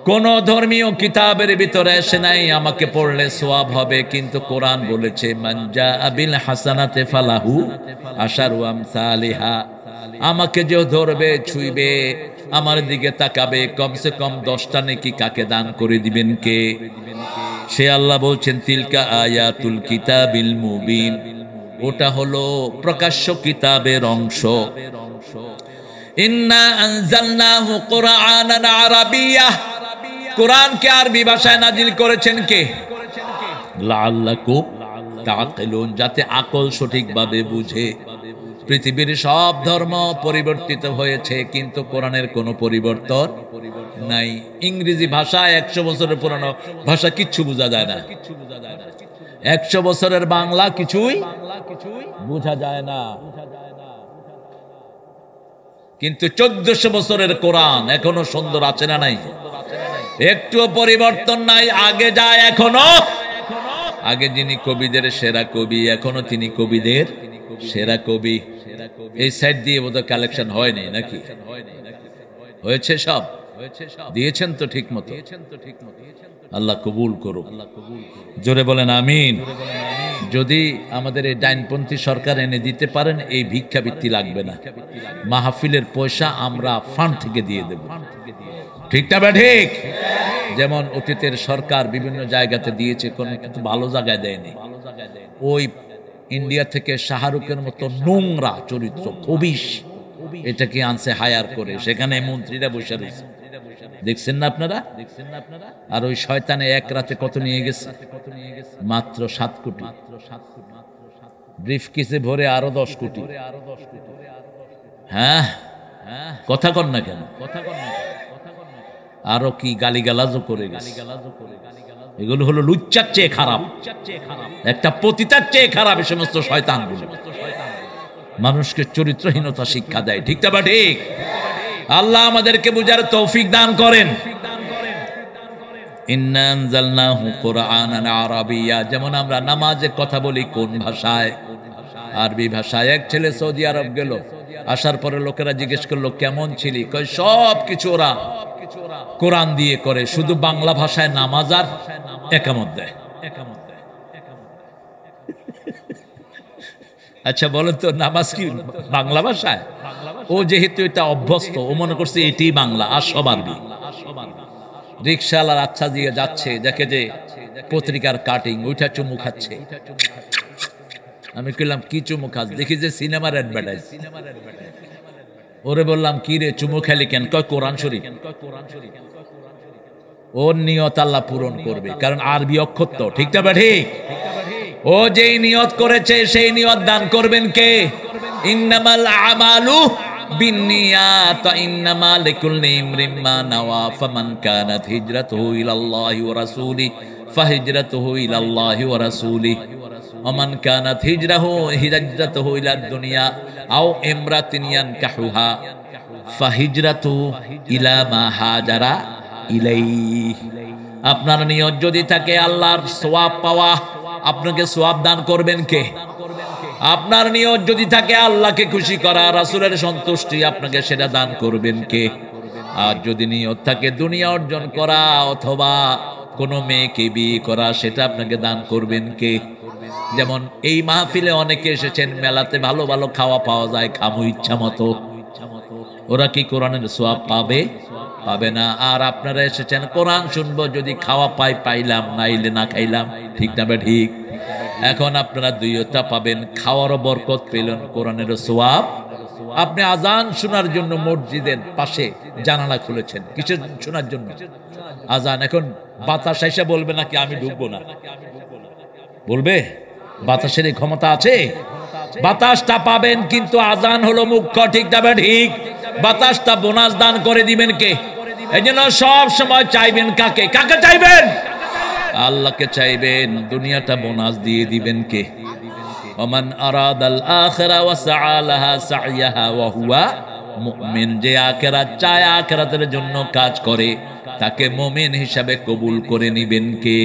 কোন ধর্মীয় কিতাবের ভিতরে এসে নাই আমাকে পড়লে সোয়াব হবে। কিন্তু কোরআন বলেছে মান জাআ বিল হাসানাতি ফালাহু আশারু আমসালিহা। আমাকে যে ধরবে, ছুঁইবে, আমার দিকে তাকাবে, কমসে কম 10টা নেকি কাকে দান করে দিবেন কে? সে আল্লাহ বলছেন তিলকা আয়াতুল কিতাবিল মুবিন। ওটা হলো প্রকাশ্য কিতাবের অংশ। ইন্না আনজালনাহু কুরআনান আরাবিয়্যা। কোরআনকে আরবি ভাষায় নাজিল করেছেন কে? লাআল্লাকুম তাআকিলুন, যাতে আকল সঠিকভাবে বুঝে। পৃথিবীর সব ধর্ম পরিবর্তিত হয়েছে, কিন্তু কোরআনের কোনো পরিবর্তন নাই। ইংরেজি ভাষা 100 বছরের পুরানো ভাষা, কিচ্ছু বোঝা যায় না। 100 বছরের বাংলা কিছুই বোঝা যায় না। কিন্তু 1400 বছরের কোরআন এখনো সুন্দর আছে না নাই? একটুও পরিবর্তন নাই। আগে যায় এখনো। আগে যিনি কবিদের সেরা কবি, এখনো তিনি কবিদের সেরা কবি। এই সাইড দিয়ে বোধহয় কালেকশন হয়নি নাকি? হয়েছে? সব দিয়েছেন তো ঠিক মতো? আল্লাহ কবুল করুক। জোরে বলেন আমিন। যদি আমাদের এই ডাইনপন্থী সরকার এনে দিতে পারেন, এই ভিক্ষাবৃত্তি লাগবে না। মাহফিলের পয়সা আমরা ফান্ড থেকে দিয়ে দেব। ঠিক না? ঠিক। যেমন অতীতের সরকার বিভিন্ন জায়গাতে দিয়েছে, কোন কিন্তু ভালো জায়গায় দেয়নি। ওই ইন্ডিয়া থেকে শাহরুখের মতো নোংরা চরিত্র, খবিশ, এটাকে আনছে হায়ার করে, সেখানে মন্ত্রীরা বসে রয়েছে। দেখছেন না আপনারা? আর ওই শয়তানে এক রাতে কত নিয়ে গেছে? মাত্র 7 কোটি। ব্রিফকেসে ভরে আরো 10 কোটি। হ্যাঁ, কথা কন না কেন? আরো কি গালিগালাজও করে গেছে। এগুলো হলো লুচ্চার চেয়ে খারাপ, একটা পতিতার চেয়ে খারাপ। এই সমস্ত শয়তানগুলো মানুষকে চরিত্রহীনতা শিক্ষা দেয়। ঠিক না? ঠিক। আল্লাহ আমাদেরকে বুঝার তৌফিক দান করেন। ইন্না আনজালনাহু কুরআনান আরাবিয়্যা। যেমন আমরা নামাজে কথা বলি কোন ভাষায়? আরবি ভাষায়। এক ছেলে সৌদি আরব গেল, আসার পরে লোকেরা জিজ্ঞেস করলো কেমন ছিলি? কয় সব কিছু ওরা কোরআন দিয়ে করে, শুধু বাংলা ভাষায় নামাজ আর একামত দেয়। আচ্ছা বলেন তো, নামাজ কি বাংলা ভাষায়? ও যেহেতু এটা অভ্যস্ত, ও মনে করছে এটি বাংলা আর সব আরবি। রিক্সাওয়ালার আচ্ছা দিয়ে যাচ্ছে, দেখে যে পত্রিকার কাটিং, ওইটা চুমু খাচ্ছে। আমি কইলাম কি চুমু খাস? দেখি যে সিনেমার অ্যাডভার্টাইজ। ওরে বললাম কি রে চুমু খেলি কেন? কয় কোরআন শরীফ। ওর নিয়ত আল্লাহ পূরণ করবে, কারণ আরবি অক্ষর তো। ঠিক না? ঠিক। ও যেই নিয়ত করেছে সেই নিয়ত দান করবেন কে? ইন্নামাল আমালু বিন্নিয়াত ওয়া ইন্নামা লিকুল্লি ইমরিন মা নাওয়া ফামান কানাত হিজরাতুহু ইলাল্লাহি ওয়া রাসূলিহি ফাহিজরাতুহু ইলাল্লাহি ওয়া রাসূলিহি। ওমান কানাত হিজরাহু হিজরাতুহু ইলা দুনিয়া আও ইমরাতিন ইয়ানকাহুহা ফাহিজরাতু ইলা মা হাজারা ইলাইহি। আপনার নিয়ত যদি থাকে আল্লাহর সওয়াব পাওয়া, আপনাকে সওয়াব দান করবেন কে? আপনার নিয়ত যদি থাকে আল্লাহকে খুশি করা, রাসূলের সন্তুষ্টি, আপনাকে সেটা দান করবেন কে? আর যদি নিয়ত থাকে দুনিয়া অর্জন করা অথবা কোনো মেয়েকে বিয়ে করা, সেটা আপনাকে দান করবেন কে? যেমন এই মাহফিলে অনেকে এসেছেন, মেলাতে ভালো ভালো খাওয়া পাওয়া যায়, খামু ইচ্ছা মতো, ওরা কি কোরআনের সওয়াব পাবে? পাবে না। আর আপনারা এসেছেন কোরআন শুনবো, যদি খাওয়া পাইলাম, নাইলে না খাইলাম, ঠিক না বে ঠিক? এখন আপনারা দুইটা পাবেন, খাওয়ারও বরকত পেলেন, কোরআনেরও সওয়াব। আপনি আজান শোনার জন্য মসজিদের পাশে জানালা খুলেছেন, কিসের শোনার জন্য? আজান। এখন বাতাস এসে বলবে নাকি আমি ঢুকবো না? বলবে? বাতাসের এই ক্ষমতা আছে? বাতাসটা পাবেন, কিন্তু আজান হলো মুখ্য, ঠিক না ঠিক? বাতাসটা বোনাস দান করে দিবেন কে? এই জন্য সব সময় চাইবেন কাকে? কাকে চাইবেন? আল্লাহকে চাইবেন। দুনিয়াটা বোনাস দিয়ে দিবেন কে? ওমান আরাদাল আখিরা ওয়া সাআ লাহা সাইয়াহা ওয়া হুয়া মুমিন। যে আখিরাত চায়, আখিরাতের জন্য কাজ করে, তাকে মুমিন হিসাবে কবুল করে নিবেন কে?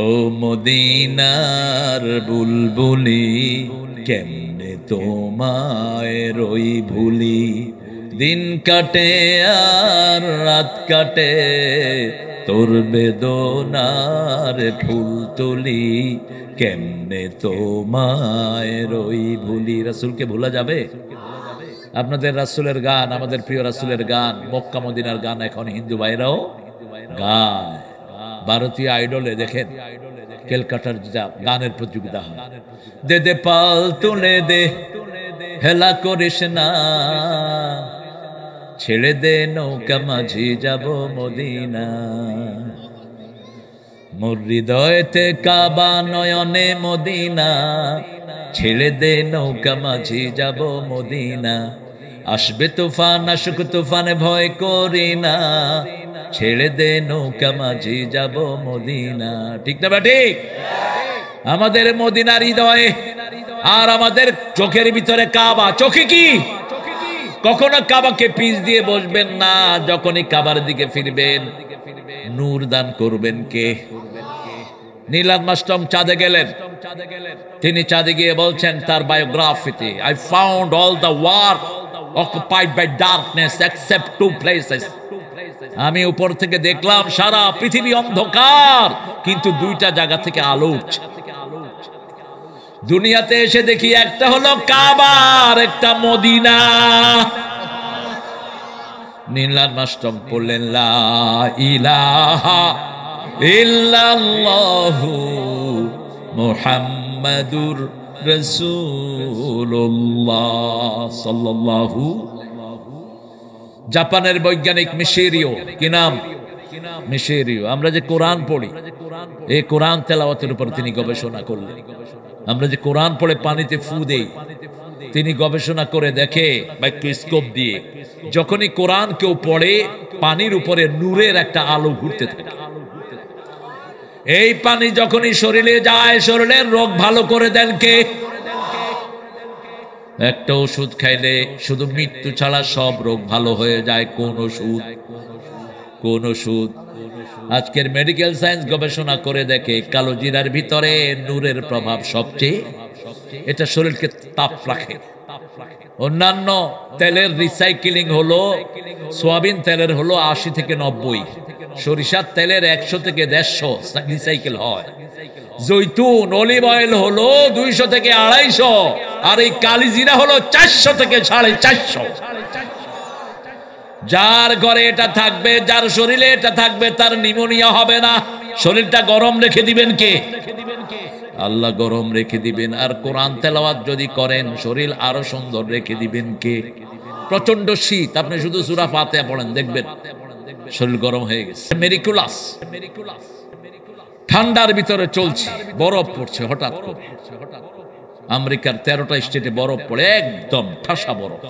ও মদিনার বুলবুলি, কেমনে তোমায় রই ভুলি, দিন কাটে আর রাত কাটে, তোর বেদনার ফুল তুলি, কেমনে তোমায় রই ভুলি। রাসূলকে ভোলা যাবে? আপনাদের রাসূলের গান, আমাদের প্রিয় রাসূলের গান, মক্কা মদিনার গান এখন হিন্দু ভাইরাও গায়। ভারতীয় আইডলে দেখেন ক্যালকাটার গানের প্রতিযোগিতা হয়, দে দে পাল তুলে দে, হেলা করিস না, ছেড়ে দে নৌকা মাঝি যাব মদিনা, মোর হৃদয়তে কাবা নয়নে মদিনা, ছেড়ে দে নৌকা মাঝি যাব মদিনা, আসবে তুফান আসুক তুফানে ভয় করি না, ছেড়ে দে নৌকা মাঝি যাব মদিনা। ঠিক না বা ঠিক? আমাদের মদিনার হৃদয়ে আর আমাদের চোখের ভিতরে কাবা। চোখে কি? কখনো কাবাকে পিছ দিয়ে বসবেন না, যখনই কাবার দিকে ফিরবেন নূর দান করবেন কে? নীল আর্মস্ট্রং চাঁদে গেলেন, তিনি চাঁদে গিয়ে বলছেন তার বায়োগ্রাফিতে, I found all the world occupied by darkness except two places. আমি উপর থেকে দেখলাম সারা পৃথিবী অন্ধকার, কিন্তু দুইটা জায়গা থেকে আলো উঠছে। দুনিয়াতে এসে দেখি একটা হলো কাবা আর একটা মদিনা। নীল আর্মস্ট্রং পড়লেন লা ইলাহা ইল্লাল্লাহু মুহাম্মাদুর রাসূলুল্লাহ সাল্লাল্লাহু। জাপানের বৈজ্ঞানিক মিশেরিও, কি নাম? মিশেরিও। আমরা যে কোরআন পড়ি, এই কোরআন তেলাওয়াতের উপর তিনি গবেষণা করলেন। আমরা যে কোরআন পড়ে পানিতে ফু দেই, তিনি গবেষণা করে দেখে মাইক্রোস্কোপ দিয়ে, যখনই কোরআন কেউ পড়ে পানির উপরে নূরের একটা আলো ঘুরতে থাকে। এই পানি যখনই শরীরে যায়, শরীরের রোগ ভালো করে দেন কে? একটা ওষুধ খাইলে শুধু মৃত্যু ছাড়া সব রোগ ভালো হয়ে যায়। কোন ওষুধ? কোন ওষুধ? আজকের মেডিকেল সায়েন্স গবেষণা করে দেখে কালো জিরার ভিতরে নূরের প্রভাব সবচেয়ে, এটা শরীরকে তাপ রাখে। অন্যান্য তেলের রিসাইকেলিং হলো, সোয়াবিন তেলের হলো 80 থেকে 90, সরিষার তেলের 100 থেকে 150 রিসাইকেল হয়। জৈতুন অলিভ অয়েল হলো 200 থেকে 250, আর এই কালি জিরা হলো 400 থেকে 450। যার ঘরে এটা থাকবে, যার শরীরে এটা থাকবে, তার নিউমোনিয়া হবে না। শরীরটা গরম রেখে দিবেন কে? আল্লাহ গরম রেখে দিবেন। আর কোরআন তেলাওয়াত যদি করেন শরীর আরো সুন্দর রেখে দিবেন কে? প্রচন্ড শীত, আপনি শুধু সূরা ফাতিহা পড়েন, দেখবেন শরীর গরম হয়ে গেছে। মেরিকুলাস, ঠান্ডার ভিতরে চলছে, বরফ পড়ছে হঠাৎ করে। আমেরিকার 13টা স্টেটে বরফ পড়ে, একদম ঠাসা বরফ।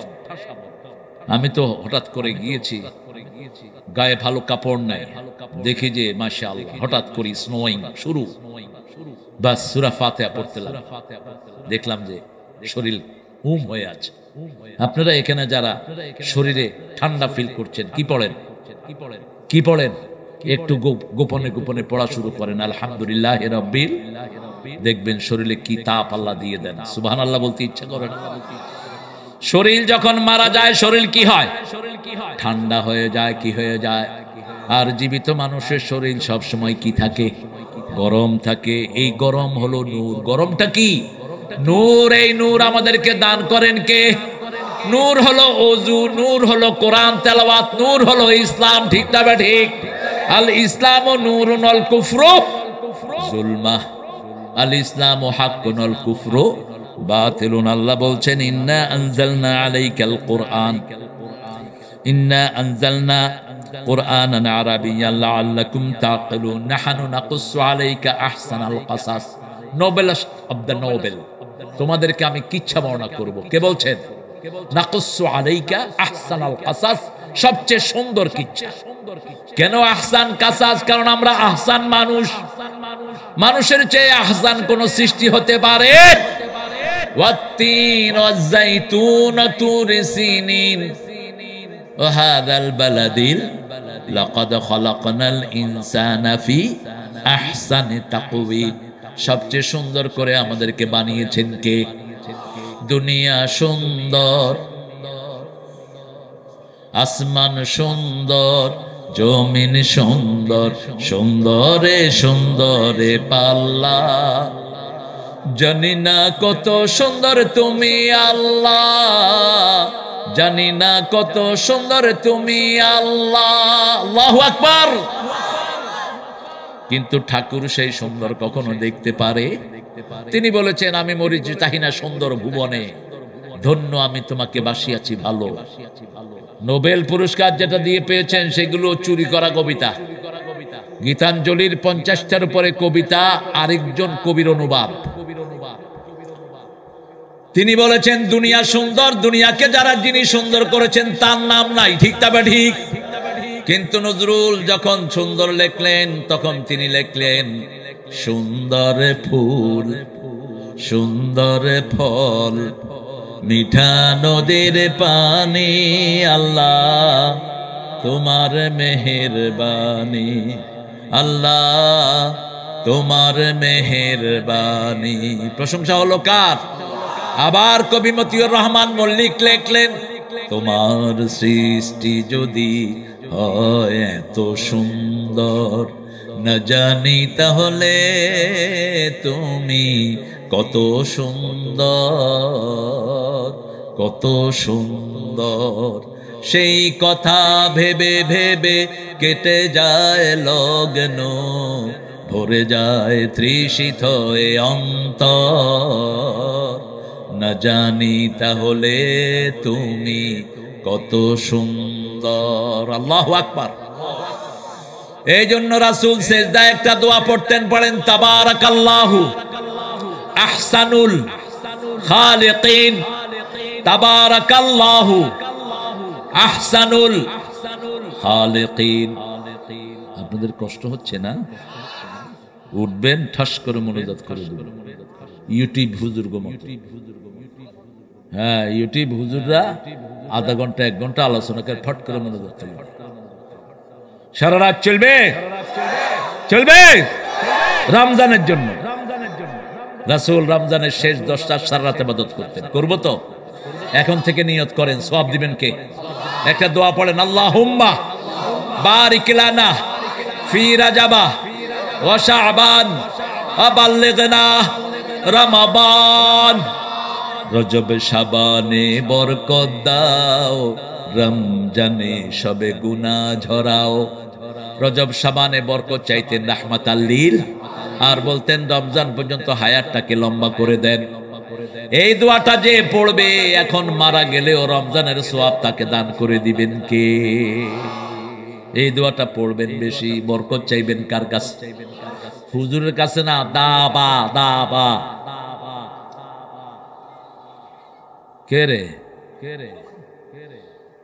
আমি তো হঠাৎ করে গিয়েছি, গায়ে ভালো কাপড় নাই, দেখি যে মাশাআল্লাহ হঠাৎ করে স্নোয়িং শুরু। বাস সূরা ফাতিহা পড়তে লাগলাম, দেখলাম যে শরীর উম হয়ে আছে। আপনারা এখানে যারা শরীরে ঠান্ডা ফিল করছেন, কি পড়েন? কি পড়েন? একটু গোপনে গোপনে পড়া শুরু করেন আলহামদুলিল্লাহ রাব্বিল, দেখবেন শরীরে কি তাপ আল্লাহ দিয়ে দেন। সুবহানাল্লাহ বলতে ইচ্ছা করে না? শরীর যখন মারা যায় শরীর কি হয়? ঠান্ডা হয়ে যায়। কি হয়ে যায়? আর জীবিত মানুষের শরীর সব সময় কি থাকে? গরম থাকে। এই গরম হলো নূর। গরমটা কি? নূর। এই নূর আমাদেরকে দান করেন কে? নূর হলো ওযু, নূর হলো কোরআন তেলাওয়াত, নূর হলো ইসলাম। ঠিক না বে ঠিক? আল ইসলামু নূরুন আল কুফরু যুলমাহ, আল ইসলামু হাক্কুন আল কুফরু বাতিলুন। আল্লাহ বলছেন ইন্না আনজালনা আলাইকাল কুরআন, ইন্না আনজালনা কুরআনান আরাবিয়্যান লাআল্লাকুম তাকিলুন, নাহনু নাকুসসু আলাইকা আহসানাল কাসাস, নোবেলেস্ট অফ দ্য নোবেল। তোমাদেরকে আমি কিচ্ছা বর্ণনা করব। কে বলছেন? নাকুসসু আলাইকা আহসানাল কাসাস, সবচেয়ে সুন্দর কিচ্ছা। কেন আহসান কাসাস? কারণ আমরা আহসান মানুষ। মানুষের চেয়ে আহসান কোন সৃষ্টি হতে পারে? ওয়াত্তিন ওয়াজ্জাইতুন তুর সিনিন ওয়া হাযাল বালাদিল লাকাদ খালাকনাল ইনসানা ফি আহসানি তাকওয়িম। সবচেয়ে সুন্দর করে আমাদেরকে বানিয়েছেন কে? দুনিয়া সুন্দর, আসমান সুন্দর, জমিন সুন্দর, সুন্দরে সুন্দরে পাল্লা। জানি না কত সুন্দর তুমি আল্লাহ, জানি না কত সুন্দর তুমি আল্লাহ। আল্লাহু আকবার। কিন্তু ঠাকুর সেই সুন্দর কখনো দেখতে পারে? তিনি বলেছেন আমি মরিচি তাহিনা সুন্দর ভুবনে, ধন্য আমি তোমাকে বাসিয়াছি ভালো। নোবেল পুরস্কার যেটা দিয়ে পেয়েছেন সেগুলো চুরি করা কবিতা। গীতাঞ্জলির 50টার উপরে কবিতা আরেকজন কবির অনুবাদ। তিনি বলেছেন দুনিয়া সুন্দর, দুনিয়াকে যারা যিনি সুন্দর করেছেন তার নাম নাই। ঠিক তবে ঠিক? কিন্তু নজরুল যখন সুন্দর লিখলেন তখন তিনি লিখলেন সুন্দর ফুল, সুন্দর ফল, মিঠা নদীর পানি, আল্লাহ তোমার মেহেরবানি, আল্লাহ তোমার মেহেরবানি। প্রশংসা হলো কার? আবার কবি মতিউর রহমান মল্লিক লিখলেন তোমার সৃষ্টি যদি হয় এত সুন্দর, না জানি তাহলে তুমি কত সুন্দর, কত সুন্দর। সেই কথা ভেবে ভেবে কেটে যায় লগ্ন, ভরে যায় তৃষিত এ অন্তর, না জানি তাহলে তুমি কত সুন্দর। আল্লাহু আকবার। এই জন্য রাসূল সিজদায় একটা দোয়া পড়তেন, পড়েন তাবারাকাল্লাহু আহসানুল খালিকিন, তাবারাকাল্লাহু আহসানুল খালিকিন। আপনাদের কষ্ট হচ্ছে না? উঠবেন, ঠাস করে মনোজাত করে দেবেন। ইউটিউব হুজুরগো মতো, হ্যাঁ ইউটিউব হুজুররা আধা ঘন্টা 1 ঘন্টা আলোচনা করে ফট করে মনোজাত করবে। সারা রাত চলবে, চলবে রমজানের জন্য। রাসূল রমজানের শেষ 10টা সারা রাত ইবাদত করতেন। করব তো? এখন থেকে নিয়ত করেন, সওয়াব দিবেন কে? একটা দোয়া পড়েন, আল্লাহুম্মা বারিক লানা ফি রাজাবা ওয়া শাবান ওয়া বাল্লিগনা রমাদান। রজব শাবানে বরকত দাও, রমজানে সবে গুনাহ ঝরাও। রজব শাবানে বরকত চাইতেন রাহমাতাল লিল, আর বলতেন রমজান পর্যন্ত হায়াতটাকে লম্বা করে দেন। এই দোয়াটা যে পড়বে এখন মারা গেলেও রমজানের সওয়াব তাকে দান করে দিবেন কে? এই দোয়াটা পড়বেন বেশি। বরকত চাইবেন কার কাছে? হুজুরের কাছে না, দাবা দাবা। কে রে?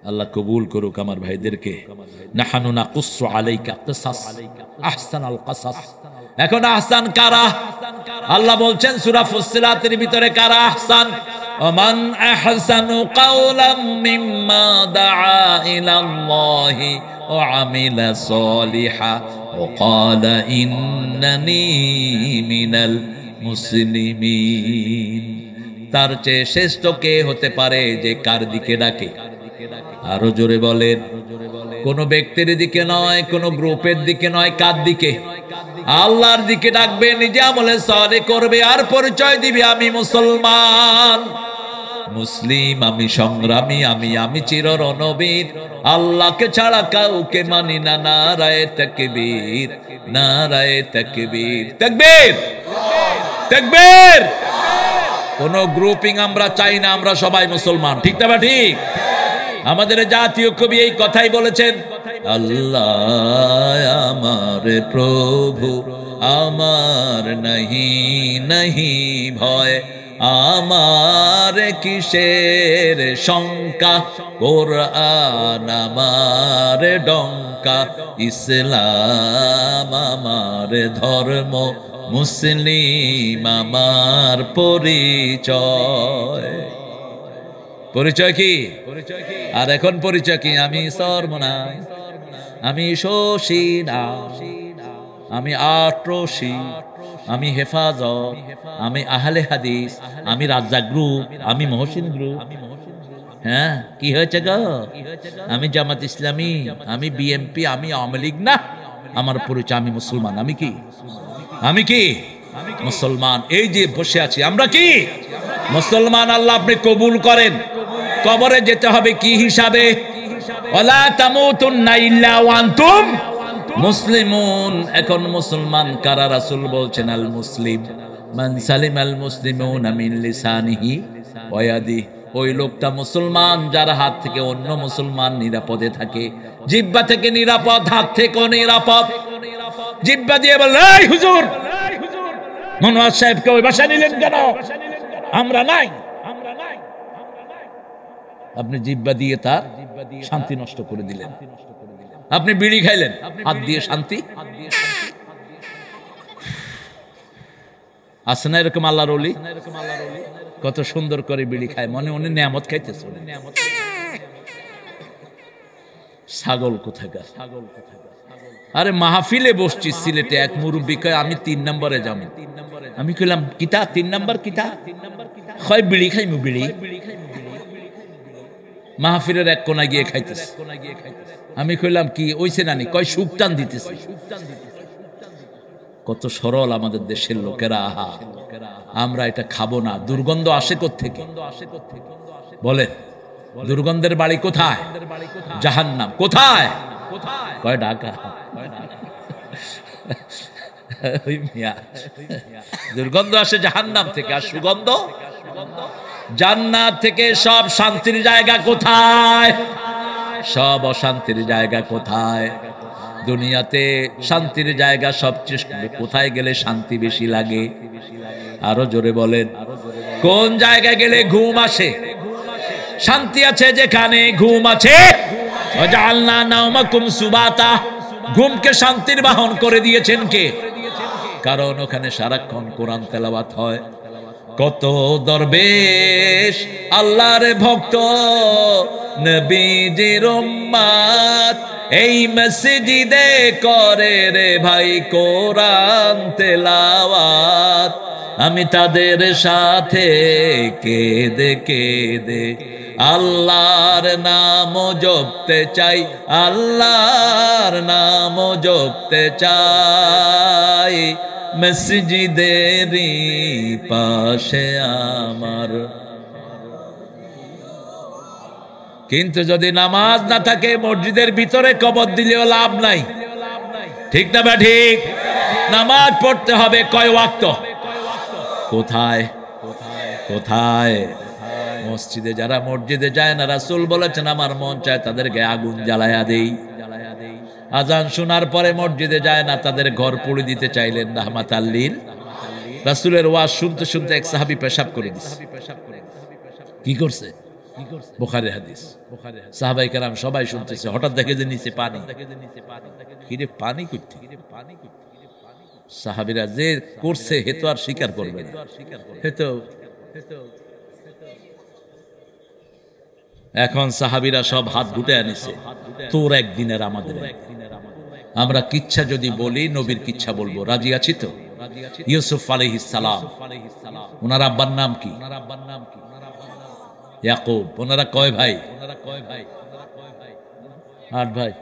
আল্লাহ কবুল করুক আমার ভাইদেরকে। নাহানু নাকুসসু আলাইকা কিসাস আহসানাল কাসাস। এখন আহসান কারা? আল্লাহ বলছেন সূরা ফুসসিলাতের ভিতরে কারা আহসান ওমান আহসানু কাওলাম মিম্মা দাআ ইলাল্লাহি ওয়া আমিলা সলিহা ওয়া ক্বালা ইন্নানি মিনাল মুসলিমিন। তার চেয়ে শ্রেষ্ঠ কে হতে পারে যে কার দিকে ডাকে? আরো জোরে বলেন। কোন ব্যক্তির দিকে নয়, কোন গ্রুপের দিকে নয়, কার দিকে? আল্লাহর দিকে ডাকবে, নিজে আমলে সালেহ করবে, আর পরিচয় দিবে আমি মুসলমান, মুসলিম, আমি সংগ্রামী, আমি চির রণবীর, আল্লাহকে ছাড়া কাউকে মানি না। নারায়ে তাকবীর, নারায়ে তাকবীর, তাকবীর, তাকবীর। কোন গ্রুপিং আমরা চাই না, আমরা সবাই মুসলমান। ঠিক না? ঠিক। আমাদের জাতীয় কবি এই কথাই বলেছেন, আল্লাহ আমার প্রভু, আমার নাহি নাহি ভয়, আমার কিসের শঙ্কা, কোরআন আমার ডঙ্কা, ইসলাম আমার ধর্ম, মুসলিম আমার পরিচয়। পরিচয় কি? আর এখন পরিচয় কি? আমি সরমনা, আমি শোষিনা, আমি আট্রসি, আমি হেফাজত, আমি আহলে হাদিস, আমি রাজ্জাক গ্রুপ, আমি মহসিন গ্রুপ। হ্যাঁ, কি হয়েছে গো? আমি জামাত ইসলামী, আমি বিএমপি, আমি আওয়ামী লীগ না। আমার পরিচয় আমি মুসলমান। আমি কি? আমি কি? মুসলমান। এই যে বসে আছি আমরা কি মুসলমান? আল্লাহ আপনি কবুল করেন। কবরে যেতে হবে কি হিসাবে? ওয়ালা তামুতুন্না ইল্লা ওয়া আনতুম মুসলিমুন। এখন মুসলমান কারা? রাসূল বলছেন আল মুসলিম মান সালিমাল মুসলিমুনা মিন লিসানিহি ওয়া ইয়াদিহি। ওই লোকটা মুসলমান যার হাত থেকে অন্য মুসলমান নিরাপদে থাকে। জিহ্বা থেকে নিরাপদ, হাত থেকে নিরাপদ। জিহ্বা দিয়ে বলে, এই হুজুর, মনোয়ার সাহেবকে ওই বাসা নিলেন কেন? আমরা নাই। আপনি জিহ্বা দিয়ে তার শান্তি নষ্ট করে দিলেন। আপনি বিড়ি খাইলেন, হাত দিয়ে শান্তি আছে না? এরকম আল্লাহর ওলি কত সুন্দর করে বিড়ি খায়, মনে মনে নিয়ামত খাইতেছে। ছাগল কোথাকার। আরে মাহফিলে বসছি সিলেটে, এক মুরব্বী কয় আমি 3 নম্বরে যাব। আমি কইলাম কিতা 3 নম্বর কিতা? কয় বিড়ি খাইমু, বিড়ি। মাহফিলের এক কোণা গিয়ে খাইতেছে। আমি কইলাম কি ওইছে নানি? কয় সুকটান দিতেছে। কত সরল আমাদের দেশের লোকেরা। আহা, আমরা এটা খাবো না। দুর্গন্ধ আসে কোত্থেকে বলে? দুর্গন্ধের বাড়ি কোথায়? জাহান্নাম। কোথায়? কয় ঢাকা। দুর্গন্ধ আসে জাহান্নাম থেকে, আর সুগন্ধ জান্নাত থেকে। সব শান্তির জায়গা কোথায়? সব অশান্তির জায়গা কোথায়? দুনিয়াতে শান্তির জায়গা সবচেয়ে কোথায় গেলে শান্তি বেশি লাগে? আরো জোরে বলেন। কোন জায়গায় গেলে ঘুম আসে? শান্তি আছে যেখানে ঘুম আছে। ওয়াজআলনা নাওমাকুম সুবাতা। ঘুমকে শান্তির বাহন করে দিয়েছেন কে? কারণ ওখানে সারাক্ষণ কোরআন তেলাওয়াত হয়। কত দরবেশ আল্লাহর ভক্ত নবীজির উম্মত এই মসজিদে করে রে ভাই কোরআন তেলাওয়াত। আমি তাদের সাথে কেঁদে কেঁদে আল্লাহর নাম জপতে চাই, আল্লাহর নাম জপতে চাই। মসজিদেরই পাশে আমার। কিন্তু যদি নামাজ না থাকে, মসজিদের ভিতরে কবর দিলেও লাভ নাই। ঠিক না? ঠিক। নামাজ পড়তে হবে কয় ওয়াক্ত? কোথায়? কোথায়? মসজিদে। যারা মসজিদে যায় না, রাসূল বলেছেন আমার মন চায় তাদের গায়ে আগুন জ্বালায়া দেই। আজান শোনার পরে মসজিদে যায় না, তাদের ঘর পুড়ে দিতে চাইলেন রাহমাতাল লিল। রাসূলের ওয়াজ শুনতে শুনতে এক সাহাবী পেশাব করে দিয়েছে। কি করছে? বুখারীর হাদিস। সাহাবায়ে কেরাম সবাই শুনতেছে, হঠাৎ দেখে যে নিচে পানি। কি রে, পানি করতে? সাহাবীরা যে করছে হে তো আর স্বীকার করবে না, হে তো। এখন সাহাবীরা সব হাত গুটে আনিছে, তোর একদিনের আমাদের একদিনের। আমরা কিচ্ছা যদি বলি নবীর কিচ্ছা বলবো, রাজি আছি তো? ইউসুফ আলাইহিস সালাম, ওনার আব্বার নাম কি? ইয়াকুব। ওনারা কয় ভাই? 8 ভাই।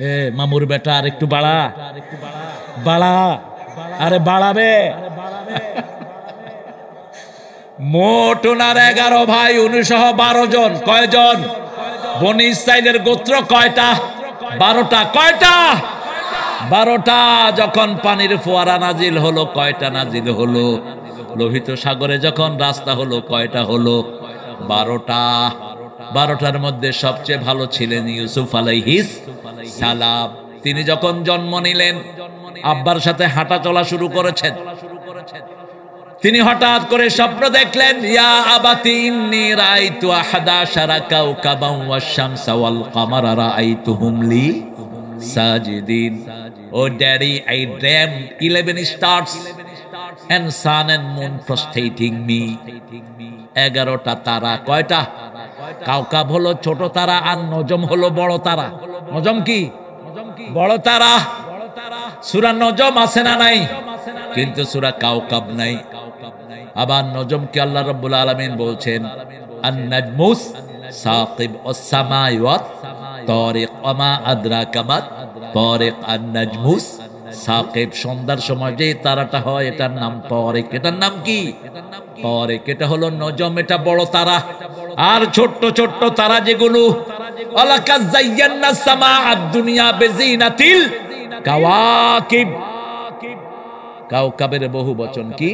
এ মামুর বেটা আর একটু বাড়া, বাড়া, আরে বাড়াবে। মোট ওনার 11 ভাই, 12 জন। কয়জন? বনি ইসরাইলের গোত্র কয়টা? 12টা। কয়টা? 12টা। যখন পানির ফোয়ারা নাজিল হলো, কয়টা নাজিল হলো? লোহিত সাগরে যখন রাস্তা হলো, কয়টা হলো? 12টা। 12টার মধ্যে সবচেয়ে ভালো ছিলেন ইউসুফ আলাইহিস সালাম। তিনি যখন জন্ম নিলেন, আব্বার সাথে হাঁটা চলা শুরু করেছেন। তিনি হঠাৎ করে স্বপ্ন দেখলেন, ইয়া আবাতি ইন্নী রাআইতু আহাদা আশারা কাওকাবান ওয়াশ-শামসা ওয়াল কামারা রাআইতুহুম লি সাজিদিন। Oh daddy, I dreamt 11 stars and sun and moon prostrating me. 11টা তারা। কয়টা? কাওকাব হলো ছোট তারা, আর নজম হলো বড় তারা। নজম কি? বড় তারা। সূরা নজম আছে না নাই? কিন্তু সূরা কাওকাব নাই। আবার নজমকে আল্লাহ রাব্বুল আলামিন বলছেন আন-নাজমুস সাকিব ওয়াস-সামাই ওয়াত-তারিক ওয়া মা আদরাকা মাত-তারিক। আন-নাজমুস সাকিব, সন্ধ্যার সময় যে তারাটা হয় এটার নাম তারিক। এটার নাম কি? তারিক। এটা হলো নজম, এটা বড় তারা। আর ছোট্ট ছোট্ট তারা যেগুলো, আলাকা যায়্যানা সামা আদ-দুনিয়া বিজিনাতিল কাওয়াকিব। কাওকাবের বহু বচন কি?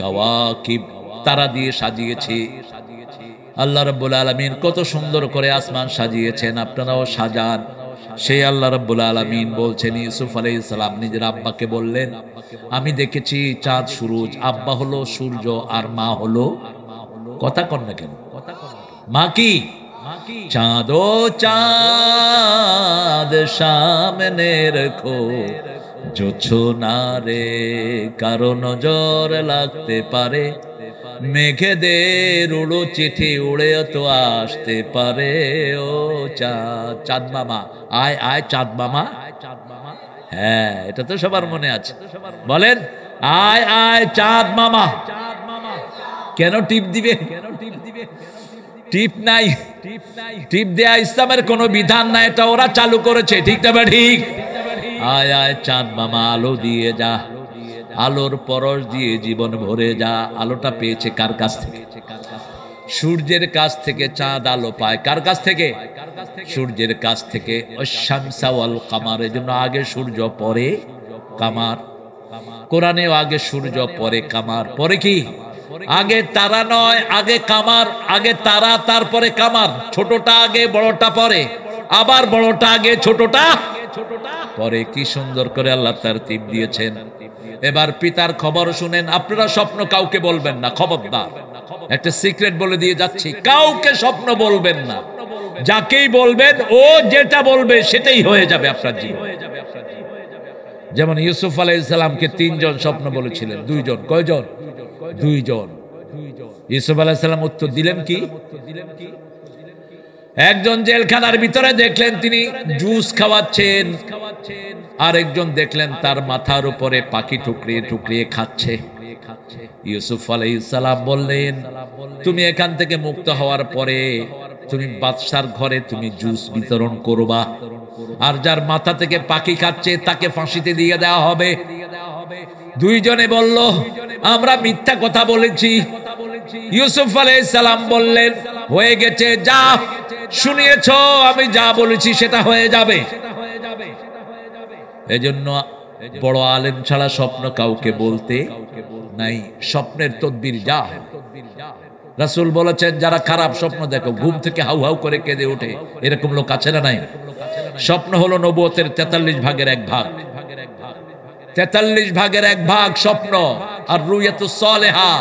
কাওয়াকিব। তারা দিয়ে সাজিয়েছে। আল্লাহ রাব্বুল আলামিন কত সুন্দর করে আসমান সাজিয়েছেন, আপনারাও সাজান। সেই আল্লাহ রাব্বুল আলামিন বলছেন, ইউসুফ আলাইহিস সালাম নিজের আব্বাকে বললেন, আমি দেখেছি চাঁদ সুরুজ। আব্বা হলো সূর্য আর মা হলো, কথা কন না কেন? মা কি? চাঁদ ও চাঁদ সামনে রেখো, জোছনা রে কারো নজর লাগতে পারে, মেঘেদের উড়ো চিঠি উড়ে তো আসতে পারে। ও চাঁদ, চাঁদ মামা আয় আয়, চাঁদ মামা। হ্যাঁ, এটা তো সবার মনে আছে। বলেন, আয় আয় চাঁদ মামা। কেন টিপ দিবে? টিপ নাই। টিপ দেয়া ইসলামের কোনো বিধান নাই, এটা ওরা চালু করেছে। ঠিক না বা ঠিক? আয় আয় চাঁদ মামা, আলো দিয়ে যা, আলোর পরশ দিয়ে জীবন ভরে যা। আলোটা পেয়েছে কার কাছ থেকে? সূর্যের কাছ থেকে চাঁদ আলো পায়। কার কাছ থেকে? সূর্যের কাছ থেকে। ওয়াশ-শামসা ওয়াল কামার, এজন্য আগে সূর্য পরে কামার। কোরআনেও আগে সূর্য পরে কামার। পরে কি? আগে তারা নয়, আগে কামার। আগে তারা, তারপরে কামার। ছোটটা আগে, বড়টা পরে। আবার বড়টা আগে, ছোটটা পরে। কি সুন্দর করে আল্লাহ তারতিব দিয়েছেন। এবার পিতার খবর শুনেন। আপনারা স্বপ্ন কাউকে বলবেন না, খবরদার। একটা সিক্রেট বলে দিয়ে যাচ্ছি, কাউকে স্বপ্ন বলবেন না। যাকেই বলবেন ও যেটা বলবে সেটাই হয়ে যাবে আপনার জীবনে। যেমন ইউসুফ আলাইহিস সালামকে 3 জন স্বপ্ন বলেছিলেন। 2 জন। কয়জন? 2 জন। ইউসুফ আলাইহিস সালাম উত্তর দিলেন কি? একজন জেলখানার ভিতরে দেখলেন তিনি জুস খাওয়াচ্ছেন, আরেকজন দেখলেন তার মাথার উপরে পাখি টুকরিয়ে টুকরিয়ে খাচ্ছে। ইউসুফ আলাইহিস সালাম বললেন, তুমি এখান থেকে মুক্ত হওয়ার পরে তুমি বাদশার ঘরে তুমি জুস বিতরণ করবা, আর যার মাথা থেকে পাখি খাচ্ছে তাকে ফাঁসিতে দিয়ে দেওয়া হবে। 2 জনে বলল, আমরা মিথ্যা কথা বলেছি। ইউসুফ আলাইহিস সালাম বললেন, হয়ে গেছে, যা শুনিয়েছ, আমি যা বলেছি সেটা হয়ে যাবে। এজন্য বড় আলেম ছাড়া স্বপ্ন কাউকে বলতে নাই। স্বপ্নের তদবির যা। রাসূল বলেছেন, যারা খারাপ স্বপ্ন দেখো, ঘুম থেকে হাউ হাউ করে কেঁদে ওঠে, এরকম লোক আছে না নাই? স্বপ্ন হলো নবুয়তের 43 ভাগের 1 ভাগ। 43 ভাগের 1 ভাগ স্বপ্ন। আর রুয়াতুস সালেহা,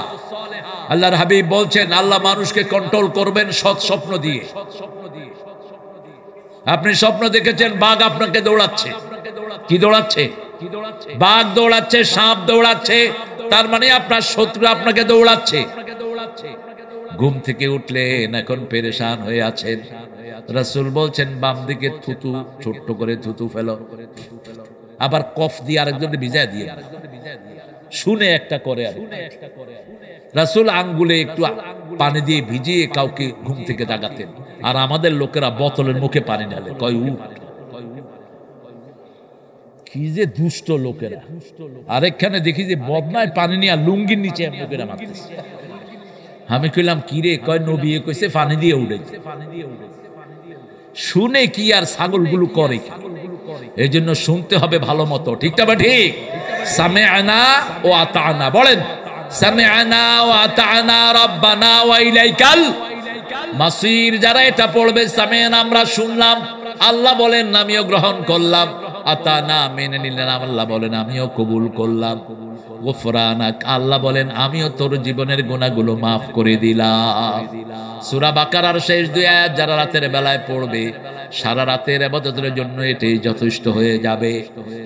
আল্লাহর হাবিব বলছেন, আল্লাহ মানুষকে কন্ট্রোল করবেন সৎ স্বপ্ন দিয়ে। আপনি স্বপ্ন দেখেছেন বাঘ আপনাকে দৌড়াচ্ছে। কি দৌড়াচ্ছে? বাঘ দৌড়াচ্ছে, সাপ দৌড়াচ্ছে, তার মানে আপনার শত্রু আপনাকে দৌড়াচ্ছে। ঘুম থেকে উঠলেন, এখন পেরেশান হয়ে আছেন। রাসূল বলছেন বাম দিকে থুতু, ছোট্ট করে থুতু ফেলো, আবার কফ দিয়ে আরেকজন ভিজায় দিয়ে, শুনে একটা করে। আর রাসূল আঙ্গুলে একটু পানি দিয়ে ভিজিয়ে কাউকে ঘুম থেকে জাগাতেন, আর আমাদের লোকেরা বোতলের মুখে পানি ঢালে, কয় উঠ। কি যে দুষ্ট লোকেরা। আরেকখানে দেখি যে বদনায় পানি নিয়ে লুঙ্গির নিচে লোকেরা মারতেছে। আমি কইলাম কি রে? কয় নবী কইছে পানি দিয়ে উঠেছে। শুনে কি আর ছাগলগুলো করে কি? এই জন্য শুনতে হবে ভালো মতো, ঠিক না? ঠিক। সামিআনা ও আতানা, বলেন সামিআনা ও আতানা রাব্বানা ওয়া ইলাইকাল মাসির। যারা এটা পড়বে, সামিআনা আমরা শুনলাম, আল্লাহ বলেন আমিও গ্রহণ করলাম, আতানা মেনে নিলাম, আল্লাহ বলেন আমিও কবুল করলাম, গফরানাক আল্লাহ বলেন আমিও তোর জীবনের গুনাহগুলো মাফ করে দিলাম। সূরা বাকারার শেষ দুই আয়াত যারা রাতের বেলায় পড়বে, সারা রাতের ইবাদতের জন্য এটাই যথেষ্ট হয়ে যাবে।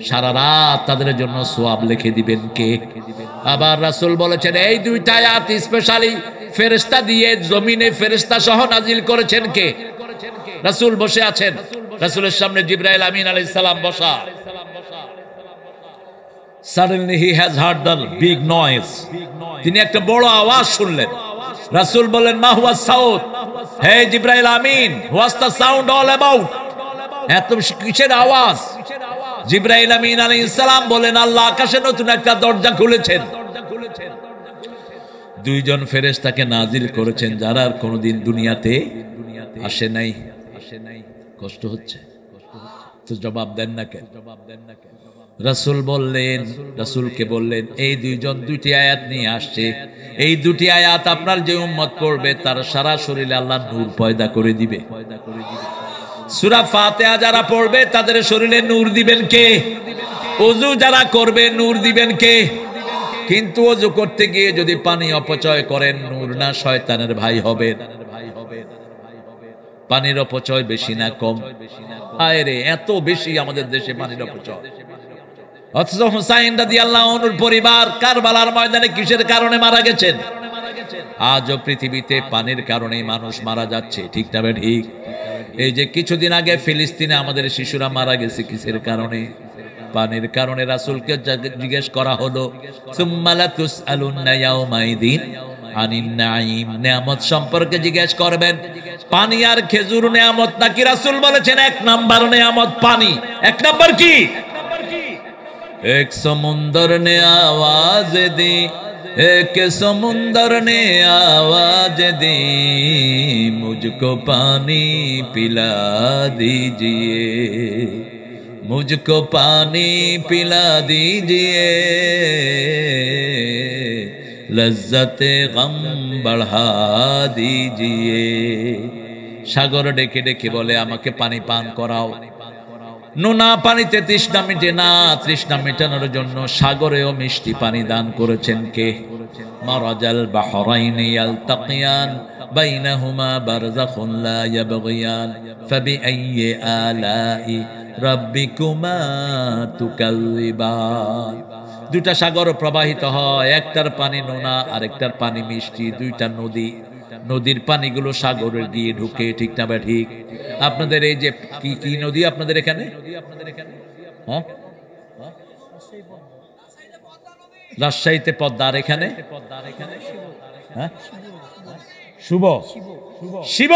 সারা রাত তাদের জন্য সওয়াব লিখে দিবেন কে? আবার রাসূল বলেছেন এই দুইটা আয়াত স্পেশালি ফেরেশতা দিয়ে জমিনে ফেরেশতা সহ নাজিল করেছেন কে? রাসূল বসে আছেন, রাসূলের সামনে জিবরাইল আমিন আলাইহিস সালাম বসা। Suddenly he has heard the big noise. তিনি একটা বড় আওয়াজ শুনলেন। রাসূল বলেন মা হুয়া সাউত, হে জিবরাইল আমিন, what's the sound all about? এত কিসের আওয়াজ? জিবরাইল আমিন আলাইহিস সালাম বলেন আল্লাহ আকাশে নতুন একটা দরজা খুলেছেন, দুইজন ফেরেশতাকে নাজিল করেছেন যারা আর কোনোদিন দুনিয়াতে আসে নাই। কষ্ট হচ্ছে তো জবাব দেন না কেন? রাসূল বললেন, রাসূলকে বললেন এই দুইজন দুইটি আয়াত নিয়ে আসছে, এই দুটি আয়াত আপনার যে উম্মত পড়বে তার সারা শরীরে আল্লাহ নূর পয়দা করে দিবে। সূরা ফাতিহা যারা পড়বে তাদের শরীরে নূর দিবেন কে? ওযু যারা করবে নূর দিবেন কে? কিন্তু ওযু করতে গিয়ে যদি পানি অপচয় করেন, নূর না শয়তানের ভাই হবেন। পানির অপচয় বেশি না কম? আয় রে, এত বেশি আমাদের দেশে পানির অপচয়। অথচ হুসাইন রাদিয়াল্লাহু আনহুর পরিবার কারবালার ময়দানে কিসের কারণে মারা গেছেন? আজও পৃথিবীতে পানির কারণে মানুষ মারা যাচ্ছে, ঠিক না? ঠিক। এই যে কিছুদিন আগে ফিলিস্তিনে আমাদের শিশুরা মারা গেছে কিসের কারণে? পানির কারণে। রাসূলকে জিজ্ঞেস করা হলো সুম্মা লা তুসআলুন্না ইয়াউমাইদিন আনিন নাঈম, নিয়ামত সম্পর্কে জিজ্ঞেস করবেন। পানি আর খেজুর নিয়ামত নাকি? রাসূল বলেছেন এক নাম্বার নিয়ামত পানি। এক নাম্বার কি? एक समुंदर ने आवाज दी, एक समुंदर ने आवाज दी, मुझको पानी पिला दीजिए, मुझको पानी पिला दीजिए, लज्जते गम बढ़ा दीजिए। সাগর ডেকে ডেকে বলে আমাকে পানি পান করাও। নোনা পানিতে তৃষ্ণা মিটে না, তৃষ্ণা মেটানোর জন্য সাগরেও মিষ্টি পানি দান করেছেন কে? মারাজাল বাহরাইনি ইয়ালতাকিয়ান বাইনাহুমা বারযাখুন লা ইয়াবগিয়ান ফাবিআইয়ি আলাই রাব্বিকুমা তুকাল্লিবান। দুইটা সাগর প্রবাহিত হয়, একটার পানি নোনা আরেকটার পানি মিষ্টি। দুইটা নদী, নদীর পানিগুলো সাগরে গিয়ে ঢুকে, ঠিক না? ঠিক। আপনাদের এই যে কি কি নদী আপনাদের এখানে? হ্যাঁ, রাজশাহীতে পদ্মা, আর এখানে হ্যাঁ শুভ শিব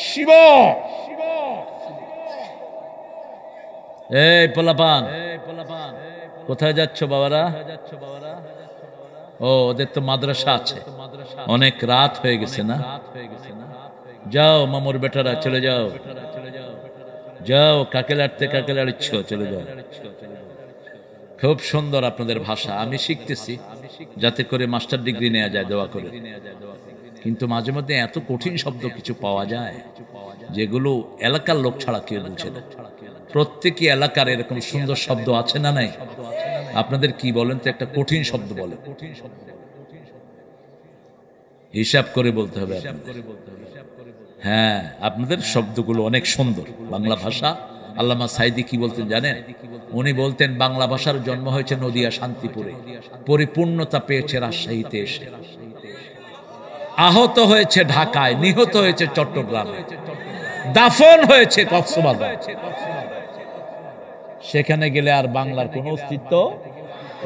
শিব। এই পোলাপান কোথায় যাচ্ছ বাবারা? ও, ওদের তো মাদ্রাসা আছে, অনেক রাত হয়ে গেছে না? যাও মামুর বেটারা, চলে যাও, যাও কাকে লাড়তে কাকে লাড়ছ, চলে যাও। খুব সুন্দর আপনাদের ভাষা, আমি শিখতেছি যাতে করে মাস্টার ডিগ্রি নেওয়া যায়, দোয়া করে। কিন্তু মাঝে মধ্যে এত কঠিন শব্দ কিছু পাওয়া যায় যেগুলো এলাকার লোক ছাড়া কেউ বুঝে না। প্রত্যেকই এলাকার এরকম সুন্দর শব্দ আছে না নাই? আপনাদের কি বলেন তো, একটা কঠিন শব্দ বলে, হিসাব করে বলতে হবে। হ্যাঁ, আপনাদের শব্দগুলো অনেক সুন্দর, বাংলা ভাষা আল্লামা সাইদি কি বলতেন জানেন? উনি বলতেন বাংলা ভাষার জন্ম হয়েছে নদিয়া শান্তিপুরে, পরিপূর্ণতা পেয়েছে রাজশাহীতে এসে, আহত হয়েছে ঢাকায়, নিহত হয়েছে চট্টগ্রামে, দাফন হয়েছে কক্সবাজার। সেখানে গেলে আর বাংলার কোনো অস্তিত্ব,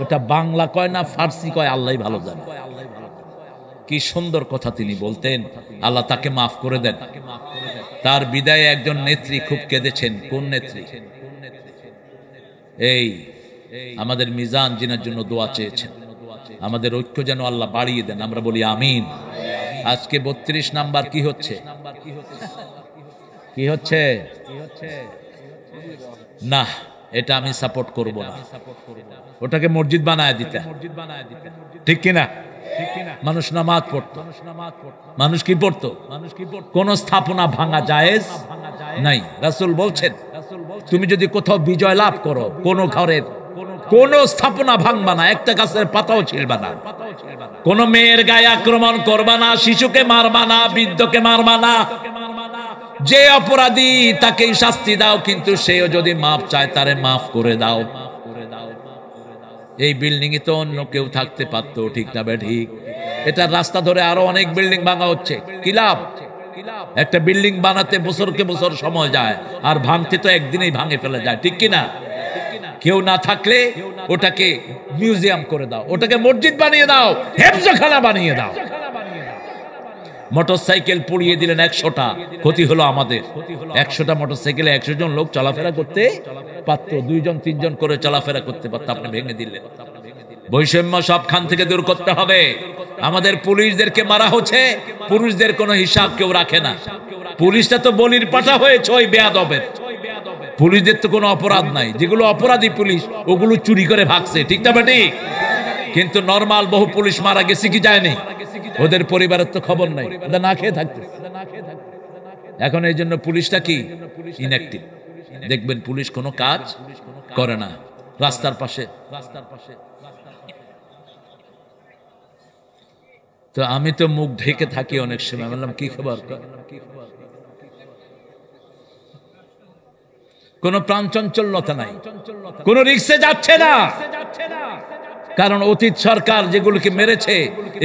ওটা বাংলা কয় না ফার্সি কয় আল্লাহ ভালো জানে। কি সুন্দর কথা তিনি বলতেন, আল্লাহ তাকে মাফ করে দেন। তার বিদায়ে একজন নেত্রী খুব কেঁদেছেন। কোন নেত্রী? এই আমাদের মিজান জিনার জন্য দোয়া চেয়েছেন, আমাদের ঐক্য যেন আল্লাহ বাড়িয়ে দেন, আমরা বলি আমিন। আজকে 32 নাম্বার কি হচ্ছে? কি হচ্ছে না, এটা আমি সাপোর্ট করব না। ওটাকে মসজিদ বানায় দিতে, ঠিক কিনা? মানুষ নামাজ পড়তো, মানুষ কি পড়তো? কোন স্থাপনা ভাঙা জায়েজ নাই। রাসূল বলছেন তুমি যদি কোথাও বিজয় লাভ করো, কোন ঘরের কোন স্থাপনা ভাঙবা না, একটা গাছের পাতাও ছিঁড়বা না, কোন মেয়ের গায়ে আক্রমণ করবা না, শিশুকে মারবা না, বৃদ্ধকে মারবা না। যে অপরাধী তাকেই শাস্তি দাও, কিন্তু সেও যদি মাফ চায় তারে মাফ করে দাও। এই বিল্ডিং এ তো অন্য কেউ থাকতে পারতো, ঠিক না ঠিক? এটা রাস্তা ধরে আরো অনেক বিল্ডিং ভাঙা হচ্ছে, কি লাভ? একটা বিল্ডিং বানাতে বছরকে বছর সময় যায়, আর ভাঙতে তো একদিনেই ভাঙে ফেলে যায়, ঠিক কিনা? কেউ না থাকলে ওটাকে মিউজিয়াম করে দাও, ওটাকে মসজিদ বানিয়ে দাও, হেফজখানা বানিয়ে দাও। মোটরসাইকেল পুড়িয়ে দিলেন 100টা, ক্ষতি হলো আমাদের। 100টা মোটরসাইকেলে 100 জন লোক চলাফেরা করতে পারতো, 2 জন 3 জন করে চলাফেরা করতে পারতো, আপনি ভেঙে দিলেন। বৈষম্য সবখান থেকে দূর করতে হবে। আমাদের পুলিশদেরকে মারা হচ্ছে, পুরুষদের কোনো হিসাব কেউ রাখে না। পুলিশটা তো বলির পাঠা হয়েছে ওই বেয়াদবের। পুলিশদের তো কোনো অপরাধ নাই, যেগুলো অপরাধী পুলিশ ওগুলো চুরি করে ভাগছে, ঠিক না বেটি? কিন্তু নরমাল বহু পুলিশ মারা গেছে কি যায়নি? ওদের পরিবারের তো খবর নাই, ওদের না খেয়ে থাকতে। এখন এই জন্য পুলিশটা কি ইনঅ্যাক্টিভ। দেখবেন পুলিশ কোনো কাজ করে না। রাস্তার পাশে তো আমি তো মুখ ঢেকে থাকি অনেক সময়, বললাম কি খবর, কোন প্রাণ চঞ্চলতা নাই, কোন রিক্সে যাচ্ছে না। কারণ অতীত সরকার যেগুলোকে মেরেছে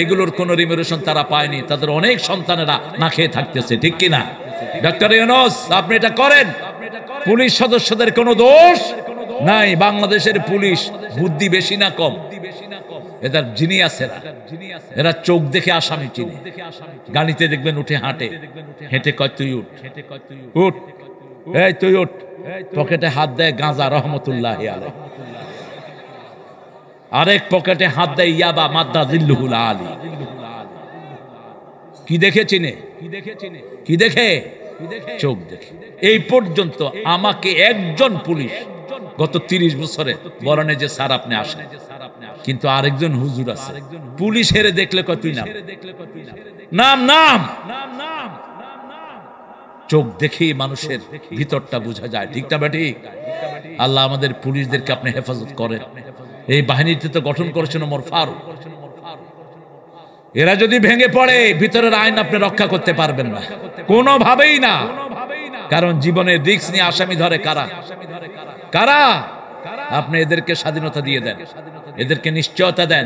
এগুলোর কোন রিমিউনেশন তারা পায়নি, তাদের অনেক সন্তানেরা না খেয়ে থাকতেছে, ঠিক কিনা? ডক্টর ইউনূস আপনি এটা করেন, পুলিশ সদস্যদের কোনো দোষ নাই। বাংলাদেশের পুলিশ বুদ্ধি বেশি না কম? এদের জিনিয়াসেরা, এরা চোখ দেখে আসামি চিনে। গাড়িতে দেখবেন উঠে হাঁটে, হেঁটে কয় তুই উঠ, উঠ, এই তুই উঠ, পকেটে হাত দেয় গাঁজা রহমতুল্লাহ আলাইহি, আরেক পকেটে হাত দেয় ইয়াবা মাদ্দা জিল্লুহুল আলী। কি দেখে চিনে? কি দেখে? চোখ দেখে। এই পর্যন্ত আমাকে একজন পুলিশ গত 30 বছরে বরণে যে স্যার আপনি আসেন, কিন্তু আরেকজন হুজুর আছে পুলিশ হেরে দেখলে কয় তুই নাম, নাম নাম নাম। চোখ দেখেই মানুষের ভিতরটা বোঝা যায়, ঠিক না ঠিক? আল্লাহ আমাদের পুলিশদেরকে আপনি হেফাজত করেন। এই বাহিনীতে তো গঠন করেছেন ওমর ফারুক। এরা যদি ভেঙে পড়ে ভিতরের আইন আপনি রক্ষা করতে পারবেন না, কোনোভাবেই না। কারণ জীবনের রিস্ক নিয়ে আসামি ধরে কারা? কারা? আপনি এদেরকে স্বাধীনতা দিয়ে দেন, এদেরকে নিশ্চয়তা দেন,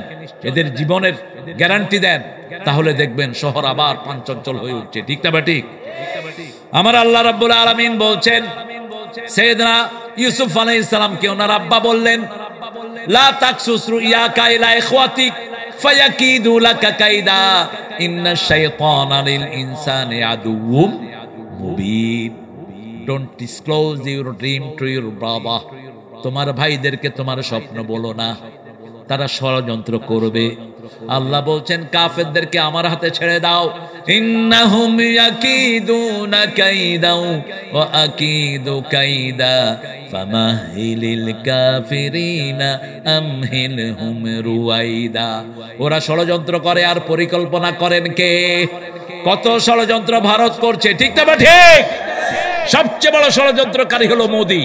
এদের জীবনের গ্যারান্টি দেন, তাহলে দেখবেন শহর আবার পাঞ্চঞ্চল হয়ে উঠছে, ঠিক না ঠিক? আমার আল্লাহ রাব্বুল আলামিন বলছেন, সাইয়েদনা ইউসুফ আলাইহিস সালামকে ওনার আব্বা বললেন, লা তাকসুস রুইয়াকা ইলা ইখওয়াতিক ফায়াকিদু লাকা কাইদা ইন্নাশ শাইতানা লিল ইনসানি আদুউম Mubin. Don't disclose your dream to your brother. তোমার ভাইদেরকে তোমার স্বপ্ন বলো না, তারা ষড়যন্ত্র করবে। আল্লাহ বলছেন কাফেরদেরকে আমার হাতে ছেড়ে দাও। ইন্নাহুম ইয়াকিদুনা কাইদাও ওয়া আকিদু কাইদা ফামাহিলিল কাফিরিনা আমহিলহুম রুয়াইদা। ওরা ষড়যন্ত্র করে আর পরিকল্পনা করেন কে? কত ষড়যন্ত্র ভারত করছে, ঠিক না ঠিক? সবচেয়ে বড় ষড়যন্ত্রকারী হলো মোদি।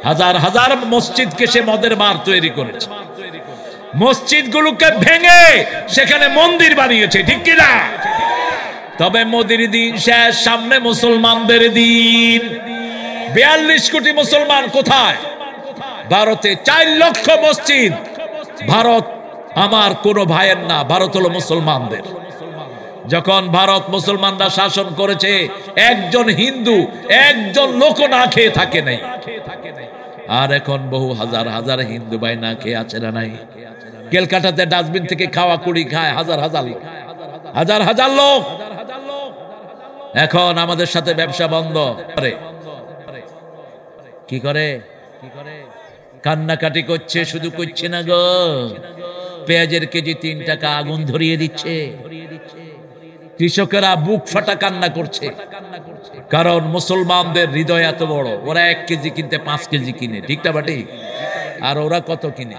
হাজার হাজার মসজিদকে সে মদের বার তৈরি করেছে, মসজিদগুলোকে ভেঙে সেখানে মন্দির বানিয়েছে, ঠিক কিনা? তবে মোদির দিন শেষ, সামনে মুসলমানদের দিন। 42 কোটি মুসলমান কোথায়? ভারতে 4 লক্ষ মসজিদ। ভারত আমার কোনো ভাইয়ের না, ভারত হলো মুসলমানদের। যখন ভারত মুসলমানরা শাসন করেছে, একজন হিন্দু একজন লোক না খেয়ে থাকে নাই। আর এখন বহু হাজার হাজার হিন্দু ভাই না খেয়ে আছে না নাই? ক্যালকাটাতে ডাস্টবিন থেকে খাওয়া কুড়ি খায় হাজার হাজার লোক, হাজার হাজার লোক। এখন আমাদের সাথে ব্যবসা বন্ধ করে কি করে? কান্নাকাটি করছে, শুধু করছে না গো, পেঁয়াজের কেজি 3 টাকা আগুন ধরিয়ে দিচ্ছে। কৃষকেরা বুক ফাটা কান্না করছে, কারণ মুসলমানদের হৃদয় এত বড়, ওরা 1 কেজি কিনতে 5 কেজি কিনে, ঠিক না বাটি? আর ওরা কত কিনে?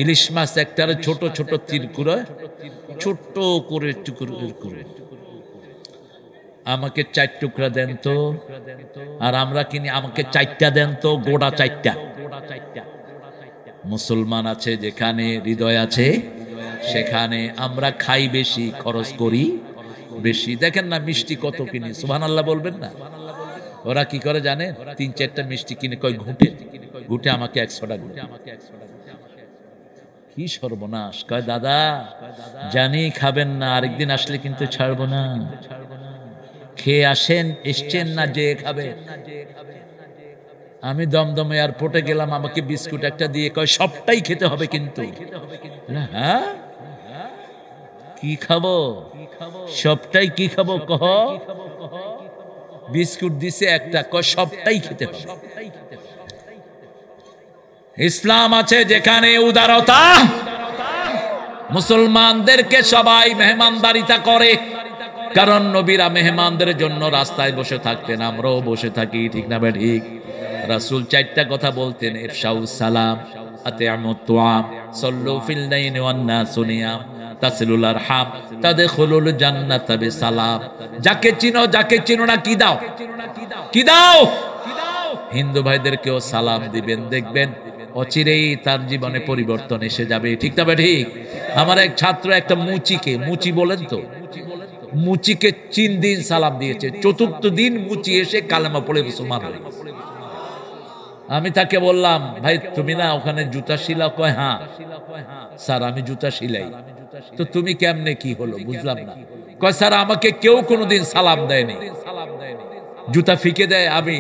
ইলিশ মাছ একটারে ছোট ছোট তীর করে, ছোট্ট করে টুকরো করে, আমাকে 4 টুকরা দেন তো, আর আমরা কিনি আমাকে 4টা দেন তো, গোড়া 4টা। মুসলমান আছে যেখানে, হৃদয় আছে সেখানে আমরা খাই বেশি, খরচ করি বেশি। দেখেন না মিষ্টি কত কিনি, সুবহানাল্লাহ বলবেন না? ওরা কি করে জানেন? 3-4টা মিষ্টি কিনে কয় ঘুটে ঘুটে আমাকে 100 টাকা। কি সর্বনাশ! কয় দাদা জানি খাবেন না, আরেকদিন আসলে কিন্তু ছাড়বো না। খেয়ে আসেন, এসছেন না যে খাবে। আমি দমদম এয়ারপোর্টে গেলাম, আমাকে বিস্কুট একটা দিয়ে কয় সবটাই খেতে হবে কিন্তু। হ্যাঁ কি খাবো? সবটাই কি খাবো কহ? বিস্কুট দিছে একটা, কয় সবটাই খেতে হবে। ইসলাম আছে যেখানে উদারতা, মুসলমানদেরকে সবাই মেহমানদারিতা করে, কারণ নবীরা মেহমানদের জন্য রাস্তায় বসে থাকতেন, আমরাও বসে থাকি, ঠিক না বে ঠিক? রাসূল 4টা কথা বলতেন, ইরশাউস সালাম, আতিআমুত তুআম, সাল্লু ফিল নাইনি ওয়ান নাসু নিয়াম, তাসিলুল আরহাম, তাদখুলুল জান্নাতা বিসালাম। যাকে চিনো যাকে চিনো না কি দাও? কি দাও? হিন্দু ভাইদেরকেও সালাম দিবেন, দেখবেন অচিরেই তার জীবনে পরিবর্তন এসে যাবে, ঠিক না বে ঠিক? আমার এক ছাত্র একটা মুচিকে, মুচি বলেন তো, মুচিকে 3 দিন সালাম দিয়েছে, 4র্থ দিন মুচি এসে কালেমা পড়ে মুসলমান হয়ে গেছে। আমি তাকে বললাম, ভাই তুমি না ওখানে জুতা শিলা? কয় হ্যাঁ স্যার আমি জুতা শিলাই। তো তুমি কেমনে কি হলো বুঝলাম না। কয় স্যার আমাকে কেউ কোনোদিন সালাম দেয়নি, জুতা ফিকে দেয়, আমি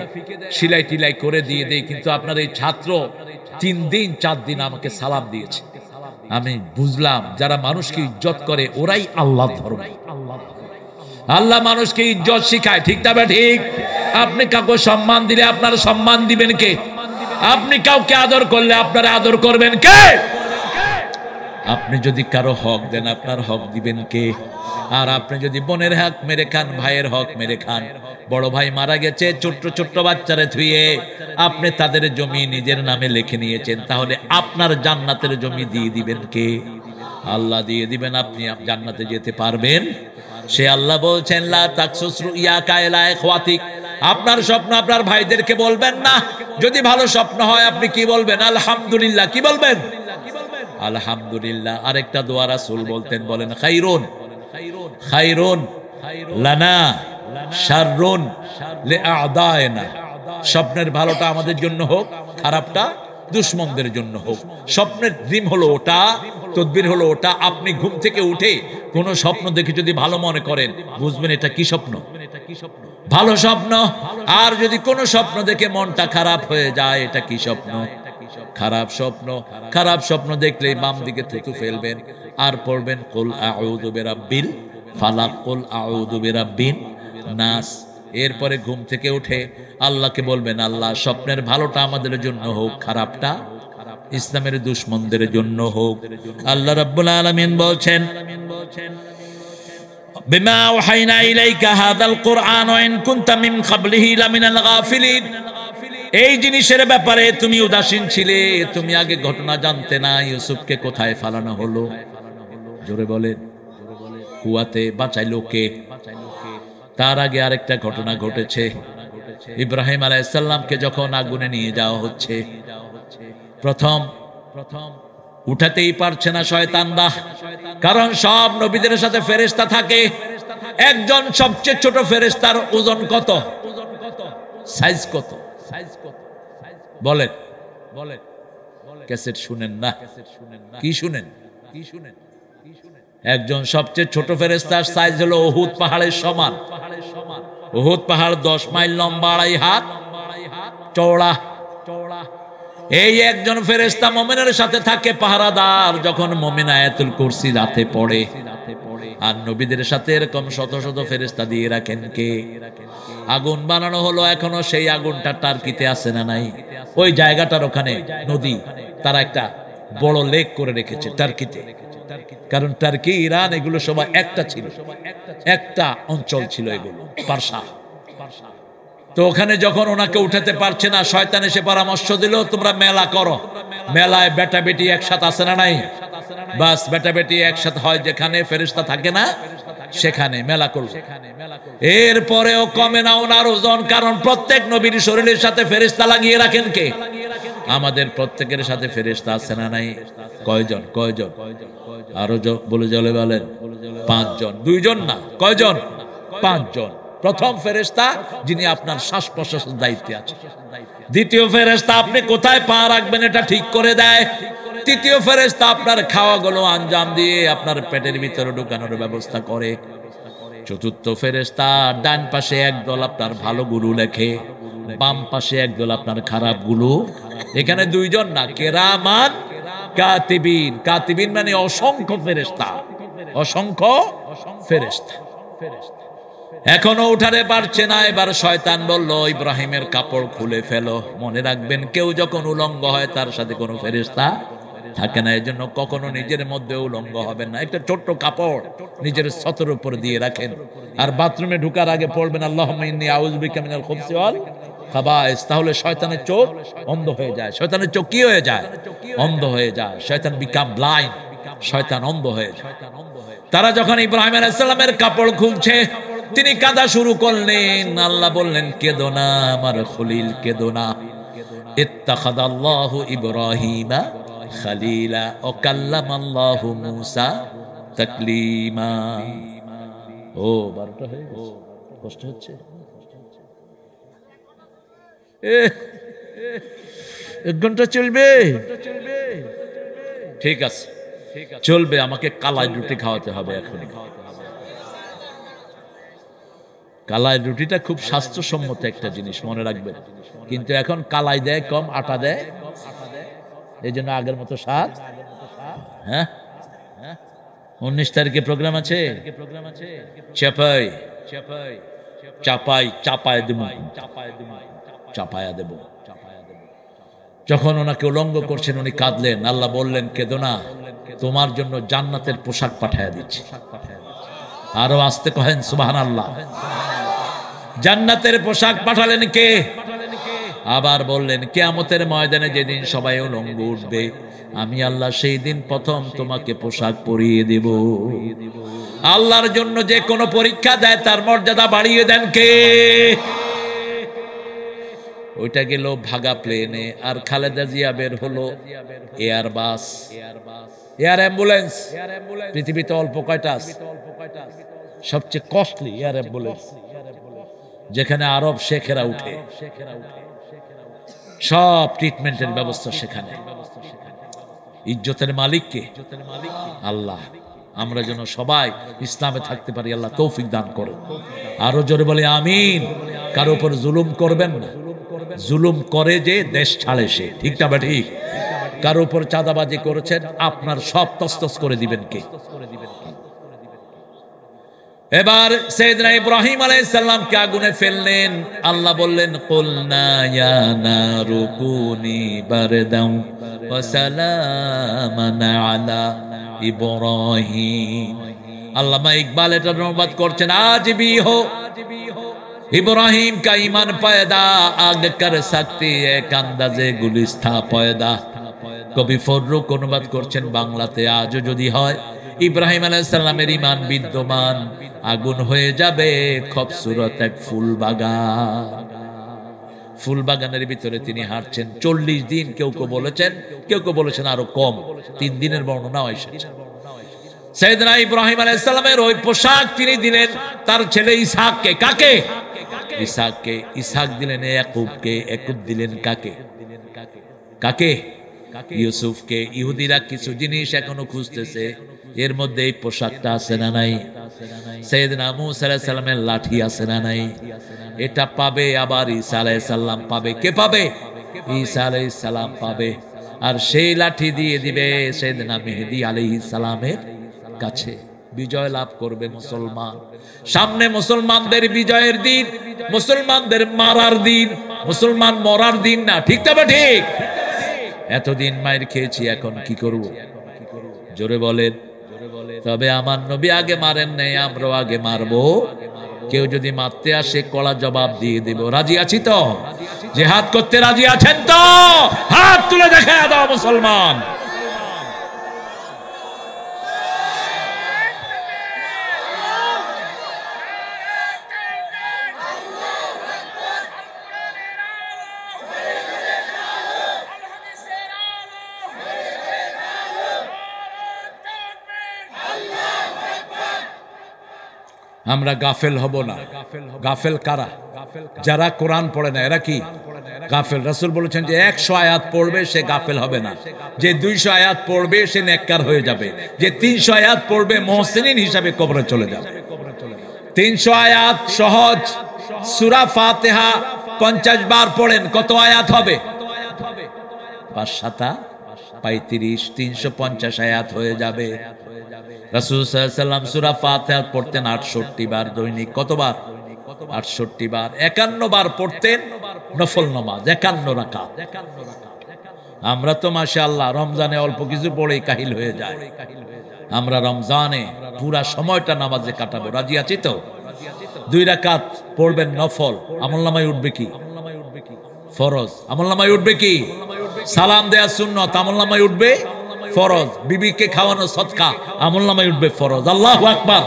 সিলাই টিলাই করে দিয়ে দেই, কিন্তু আপনার এই ছাত্র 3 দিন 4 দিন আমাকে সালাম দিয়েছে। আমি বুঝলাম যারা মানুষকে ইজ্জত করে ওরাই আল্লাহ ধর্ম। আল্লাহ মানুষকে ইজ্জত শিখায়, ঠিক না ঠিক? আপনি কাউকে সম্মান দিলে আপনার সম্মান দিবেন কে? আপনি কাউকে আদর করলে আপনারা আদর করবেন কে? আপনি যদি কারো হক দেন আপনার হক দিবেন কে? আর আপনি যদি বোনের হক মেরে খান, ভাইয়ের হক মেরে খান, বড় ভাই মারা গেছে ছোট্ট ছোট্ট বাচ্চারে ধুয়ে আপনি তাদের জমি নিজের নামে লিখে নিয়েছেন, তাহলে আপনার জান্নাতের জমি দিয়ে দিবেন কে? আল্লাহ দিয়ে দিবেন। আপনি জান্নাতে যেতে পারবেন? সে আল্লাহ বলছেন লা তাকসুস রুইয়াকা ইলা ইখওয়াতিক, আপনার স্বপ্ন আপনার ভাইদেরকে বলবেন না। যদি ভালো স্বপ্ন হয় আপনি কি বলবেন? আলহামদুলিল্লাহ। কি বলবেন? আলহামদুলিল্লাহ। আরেকটা দোয়া রাসূল বলতেন, বলেন খাইরুন খাইরুন লানা শাররুন লিআদায়না। স্বপ্নের ভালোটা আমাদের জন্য হোক, খারাপটা দুশমনদের জন্য হোক। স্বপ্নের ড্রিম হলো ওটা, তদবির হলো ওটা। আপনি ঘুম থেকে উঠে কোনো স্বপ্ন দেখে যদি ভালো মনে করেন, বুঝবেন এটা কি স্বপ্ন? ভালো স্বপ্ন। আর যদি কোনো স্বপ্ন দেখে মনটা খারাপ হয়ে যায়, এটা কি স্বপ্ন? খারাপ স্বপ্ন। খারাপ স্বপ্ন দেখলে বাম দিকে থুতু ফেলবেন আর পড়বেন কুল আউযু বিরাব্বিল ফালাক, কুল আউযু বিরাব্বিন নাস। এরপরে ঘুম থেকে উঠে আল্লাহকে বলবেন, আল্লাহ স্বপ্নের ভালোটা আমাদের জন্য হোক, খারাপটা ইসলামের দুশমনদের জন্য হোক। আল্লাহ রাব্বুল আলামিন বলছেন, বিমা ওয়াহাইনা ইলাইকা হাযাল কুরআন ওয়া ইন কুনতা মিন ক্বাবলিহি লামিনাল গাফিলিন। এই জিনিসের ব্যাপারে তুমি উদাসীন ছিলে, তুমি আগে ঘটনা জানতে না, ইউসুফকে কোথায় ফালানো হলো। জোরে বলেন। কুয়াতে বাঁচাইলো কে? তার আগে আরেকটা ঘটনা ঘটেছে। ইব্রাহিম আলাইহিস সালামকে যখন আগুনে নিয়ে যাওয়া হচ্ছে, প্রথম উঠাতেই পারছে না শয়তানরা, কারণ সব নবীদের সাথে ফেরেশতা থাকে। একজন সবচেয়ে ছোট ফেরেশতার ওজন কত? সাইজ কত? বলেন বলেন, ক্যাসেট শুনেন না? কি শুনেন? একজন সবচেয়ে ছোট ফেরেশতার সাইজ হলো উহুদ পাহাড়ের সমান। উহুদ পাহাড় 10 মাইল লম্বা, 2.5 হাত চওড়া। এই একজন ফেরেশতা মুমিনের সাথে থাকে পাহারাদার। যখন মুমিন আয়াতুল কুরসি রাতে পড়ে, আর নবীদের সাথে এরকম শত শত ফেরেশতা দিয়ে রাখেন কে? আগুন বানানো হলো, এখনো সেই আগুনটা টার্কিতে আছে না নাই? ওই জায়গাটার ওখানে নদী, তারা একটা বড় লেক করে রেখেছে টার্কিতে। কারণ টার্কি, ইরান এগুলো সবাই একটা ছিল, একটা অঞ্চল ছিল এগুলো, পারসা। তো ওখানে যখন ওনাকে উঠাতে পারছে না, শয়তান এসে পরামর্শ দিল, তোমরা মেলা করো। মেলায় বেটা বেটি একসাথে আছে না নাই? বাস বেটা বেটি একসাথে হয় যেখানে ফেরেশতা থাকে না, সেখানে মেলা করল। এরপরেও কমে না ওনার ওজন, কারণ প্রত্যেক নবীর শরীরের সাথে ফেরেশতা লাগিয়ে রাখেন কে? আমাদের প্রত্যেকের সাথে ফেরেশতা আছে না নাই? কয়জন? কয়জন? আরো বলে জলে বলেন। 5 জন। 2 জন না, কয়জন? 5 জন। প্রথম ফেরেশতা যিনি আপনার শ্বাস প্রশ্বাসের দায়িত্বে আছে। দ্বিতীয় ফেরেশতা আপনি কোথায় পা রাখবেন এটা ঠিক করে দেয়। তৃতীয় ফেরেশতা আপনার খাওয়াগুলো আঞ্জাম দিয়ে আপনার পেটের ভিতরে ঢুকানোর ব্যবস্থা করে। চতুর্থ ফেরেশতা ডান পাশে একদল আপনার ভালো গুলো লেখে, বাম পাশে একদল আপনার খারাপ গুলো। এখানে 2 জন না, কেরামান কাতিবিন। কাতিবিন মানে অসংখ্য ফেরেশতা, অসংখ্য ফেরেশতা। এখনো উঠাতে পারছে না। এবার শয়তান বলল, ইব্রাহিমের কাপড় খুলে ফেলো। মনে রাখবেন, কেউ যখন উলঙ্গ হয় তার সাথে কোনো ফেরেশতা থাকে না। এজন্য কখনো নিজের মধ্যে উলঙ্গ হবেন না। একটা ছোট্ট কাপড় নিজের ছতের উপর দিয়ে রাখেন, আর বাথরুমে ঢুকার আগে পড়বেন আল্লাহুম্মা ইন্নী আউযু বিকা মিনাল খুবসি ওয়াল খাবায়েস। তাহলে শয়তানের চোখ অন্ধ হয়ে যায়। শয়তানের চোখ কি হয়ে যায়? অন্ধ হয়ে যায়। শয়তান বিকাম ব্লাইন্ড, শয়তান অন্ধ হয়ে যায়। তারা যখন ইব্রাহিম আলাইহিস সালামের কাপড় খুলছে, তিনি কাঁদা শুরু করলেন। আল্লাহ বললেন, কেঁদো না আমার খলিল, কেঁদো না। ইত্তাখাযাল্লাহু ইব্রাহিমা খালিলা ওয়া কাল্লামাল্লাহু মূসা তাকলিমা। ও 12টা হয়ে গেছে, কষ্ট হচ্ছে। 1 ঘন্টা চলবে? ঠিক আছে, চলবে। আমাকে কালাই রুটি খাওয়াতে হবে এখনই। কালাই রুটিটা খুব স্বাস্থ্যসম্মত একটা জিনিস, মনে রাখবেন। কিন্তু এখন কালাই দেয় কম, আটা দেয়, এই জন্য আগের মতো স্বাদ। হ্যাঁ, 19 তারিখে প্রোগ্রাম আছে। চাপাই চাপাই চাপায় দেব, চাপায়া দেব। যখন ওনাকে উলঙ্গ করছেন, উনি কাঁদলেন। আল্লাহ বললেন, কেঁদো না, তোমার জন্য জান্নাতের পোশাক পাঠায়া দিচ্ছি। আরো আসতে কহেন সুবহানাল্লাহ। জান্নাতের পোশাক পাঠালেন কে? আবার বললেন, কিয়ামতের ময়দানে যেদিন সবাই উলঙ্গ উঠবে, আমি আল্লাহ সেই দিন প্রথম তোমাকে পোশাক পরিয়ে দেব। আল্লাহর জন্য যে কোনো পরীক্ষা দেয় তার মর্যাদা বাড়িয়ে দেন কে? ওইটা গেল ভাগা প্লেনে। আর খালেদা জিয়া বের হলো এয়ারবাস, এয়ার অ্যাম্বুলেন্স। পৃথিবীতে অল্প কয়টা আছে? সবচেয়ে কস্টলি এয়ার অ্যাম্বুলেন্স, যেখানে আরব শেখেরা উঠে, সব ট্রিটমেন্টের ব্যবস্থা সেখানে। ইজ্জতের মালিক কে? আল্লাহ। আমরা যেন সবাই ইসলামে থাকতে পারি, আল্লাহ তৌফিক দান করেন। আরো জোরে বলে আমিন। কারো উপর জুলুম করবেন না। জুলুম করে যে দেশ ছাড়ে সে, ঠিক না বা ঠিক? কারো উপর চাঁদাবাজি করেছেন, আপনার সব তসতস করে দিবেন কে? এবার সাইয়েদনা ইব্রাহিম আলাইহিস সালামকে আগুনে ফেললেন। আল্লাহ বললেন, কুলনা ইয়া নারু কুনি বারদান ওয়া সালামান আলা ইব্রাহিম। আল্লামা ইকবাল এটা অনুবাদ করছেন, আজ भी हो इब्राहिम का ईमान पैदा आग कर सकती है अंदाजे गुलिस्ता पैदा। কবি ফররুক অনুবাদ করছেন বাংলাতে, আজও যদি হয় ইব্রাহিম আলাইহিস সালামের ঈমান বিদ্যমান, আগুন হয়ে যাবে খুবসুরত এক ফুল বাগান। ফুল বাগানের ভিতরে তিনি হাঁটছেন 40 দিন। কেউ কেউ বলেছেন, কেউ কেউ বলেছেন আরো কম, 3 দিনের বর্ণনা এসেছে। সাইয়েদনা ইব্রাহিম আলাইহিস সালামের ওই পোশাক তিনি দিলেন তার ছেলে ইসহাককে। কাকে? ইসাককে, ইসাক দিলেন ইয়াকুবকে, ইয়াকুব দিলেন কাকে? কাকে? ইউসুফকে। ইহুদিরা কিছু জিনিস এখনো খুঁজতেছে, এর মধ্যে এই পোশাকটা আছে না নাই? সাইয়েদনা মুসা আলাইহিস সালামের লাঠি আছে না নাই? এটা পাবে, আবার ঈসা আলাইহিস সালাম পাবে। কে পাবে? ঈসা আলাইহিস সালাম পাবে। আর সেই লাঠি দিয়ে দিবে সাইয়েদনা মেহেদী আলাইহিস সালামের কাছে। বিজয় লাভ করবে মুসলমান। সামনে মুসলমানদের বিজয়ের দিন, মুসলমানদের মারার দিন, মুসলমান মরার দিন না। ঠিক তবে ঠিক। এতদিন মায়ের খেয়েছি, এখন কি করব? জোরে বলেন। তবে আমার নবী আগে মারেন নাই, আমরাও আগে মারবো। কেউ যদি মারতে আসে কড়া জবাব দিয়ে দেব। রাজি আছি তো? জিহাদ করতে রাজি আছেন তো? হাত তুলে দেখা দাও মুসলমান। আমরা গাফেল হব না। গাফেল কারা? যারা কোরআন পড়ে না, এরা কি গাফেল? রাসূল বলেছেন যে 100 আয়াত পড়বে সে গাফেল হবে না, যে 200 আয়াত পড়বে সে নেককার হয়ে যাবে, যে 300 আয়াত পড়বে মুহসিনিন হিসাবে কবরে চলে যাবে। 300 আয়াত সহজ। সূরা ফাতিহা 50 বার পড়েন, কত আয়াত হবে? 5 7 35, 350 আয়াত হয়ে যাবে। রাসূল সাল্লাল্লাহু আলাইহি ওয়াসাল্লাম সূরা ফাতিহা পড়তেন 68 বার দৈনিক। কতবার? 68 বার। 51 বার পড়তেন নফল নামাজ, 51 রাকাত। আমরা তো মাশাআল্লাহ রমজানে অল্প কিছু পড়েই কাহিল হয়ে যায়। আমরা রমজানে পুরা সময়টা নামাজে কাটাবো। রাজি আছি তো? 2 রাকাত পড়বেন নফল, আমলনামায় উঠবে কি? ফরজ। আমলনামায় উঠবে কি? সালাম দেয়া সুন্নাত, আমলনামায় উঠবে ফরজ। বিবিকে খাওয়ানো সদকা, আমলনামায় উঠবে ফরজ। আল্লাহু আকবার।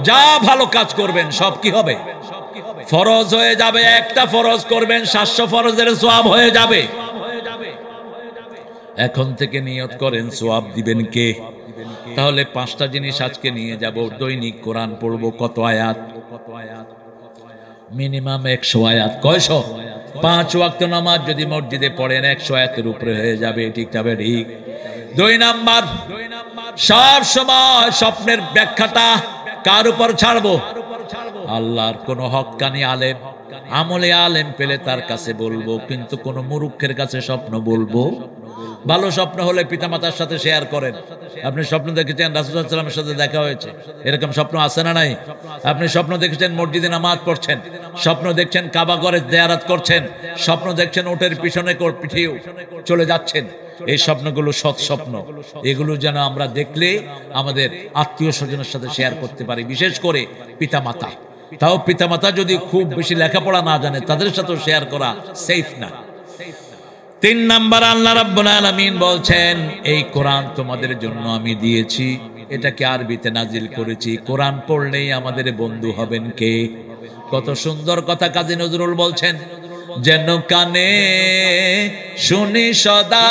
যা ভালো কাজ করবেন সব কি হবে? ফরজ হয়ে যাবে। একটা ফরজ করবেন 700 ফরজের সওয়াব হয়ে যাবে। এখন থেকে নিয়ত করেন সওয়াব দিবেন কে? তাহলে 5টা জিনিস আজকে নিয়ে যাব। দৈনিক কোরআন পড়বো। কত আয়াত? মিনিমাম 100 আয়াত। কয়শো? 5 ওয়াক্ত নামাজ যদি মসজিদে পড়েন 100 আয়াতের উপরে হয়ে যাবে। ঠিক তবে ঠিক। 2 নাম্বার, সব সময় স্বপ্নের ব্যাখ্যাটা কার উপর ছাড়বো? আল্লাহর। কোন হক্কানি আলেম, আমলে আলেম পেলে তার কাছে বলবো, কিন্তু কোন মুরুক্ষের কাছে স্বপ্ন বলবো? ভালো স্বপ্ন হলে পিতামাতার সাথে শেয়ার করেন। আপনি স্বপ্ন দেখেছেন রাসূল সাল্লাল্লাহু আলাইহি ওয়াসাল্লামের সাথে দেখা হয়েছে, এরকম স্বপ্ন আছে না নাই? আপনি স্বপ্ন দেখেছেন মসজিদে নামাজ পড়ছেন, স্বপ্ন দেখছেন কাবা ঘরে জিয়ারত করছেন, স্বপ্ন দেখছেন ওটের পিছনে পিঠিয়ে চলে যাচ্ছেন। এই স্বপ্নগুলো সৎ স্বপ্ন। এগুলো যেন আমরা দেখলে আমাদের আত্মীয় স্বজনের সাথে শেয়ার করতে পারি, বিশেষ করে পিতামাতা। তাও পিতামাতা যদি খুব বেশি লেখাপড়া না জানে, তাদের সাথেও শেয়ার করা সেফ না। 3 নাম্বার, আল্লাহ রাব্বুল আলামিন বলছেন এই কোরআন তোমাদের জন্য আমি দিয়েছি, এটাকে আরবিতে নাজিল করেছি। কোরআন পড়লেই আমাদের বন্ধু হবেন কে? কত সুন্দর কথা কাজী নজরুল বলছেন, যেন কানে শুনি সদা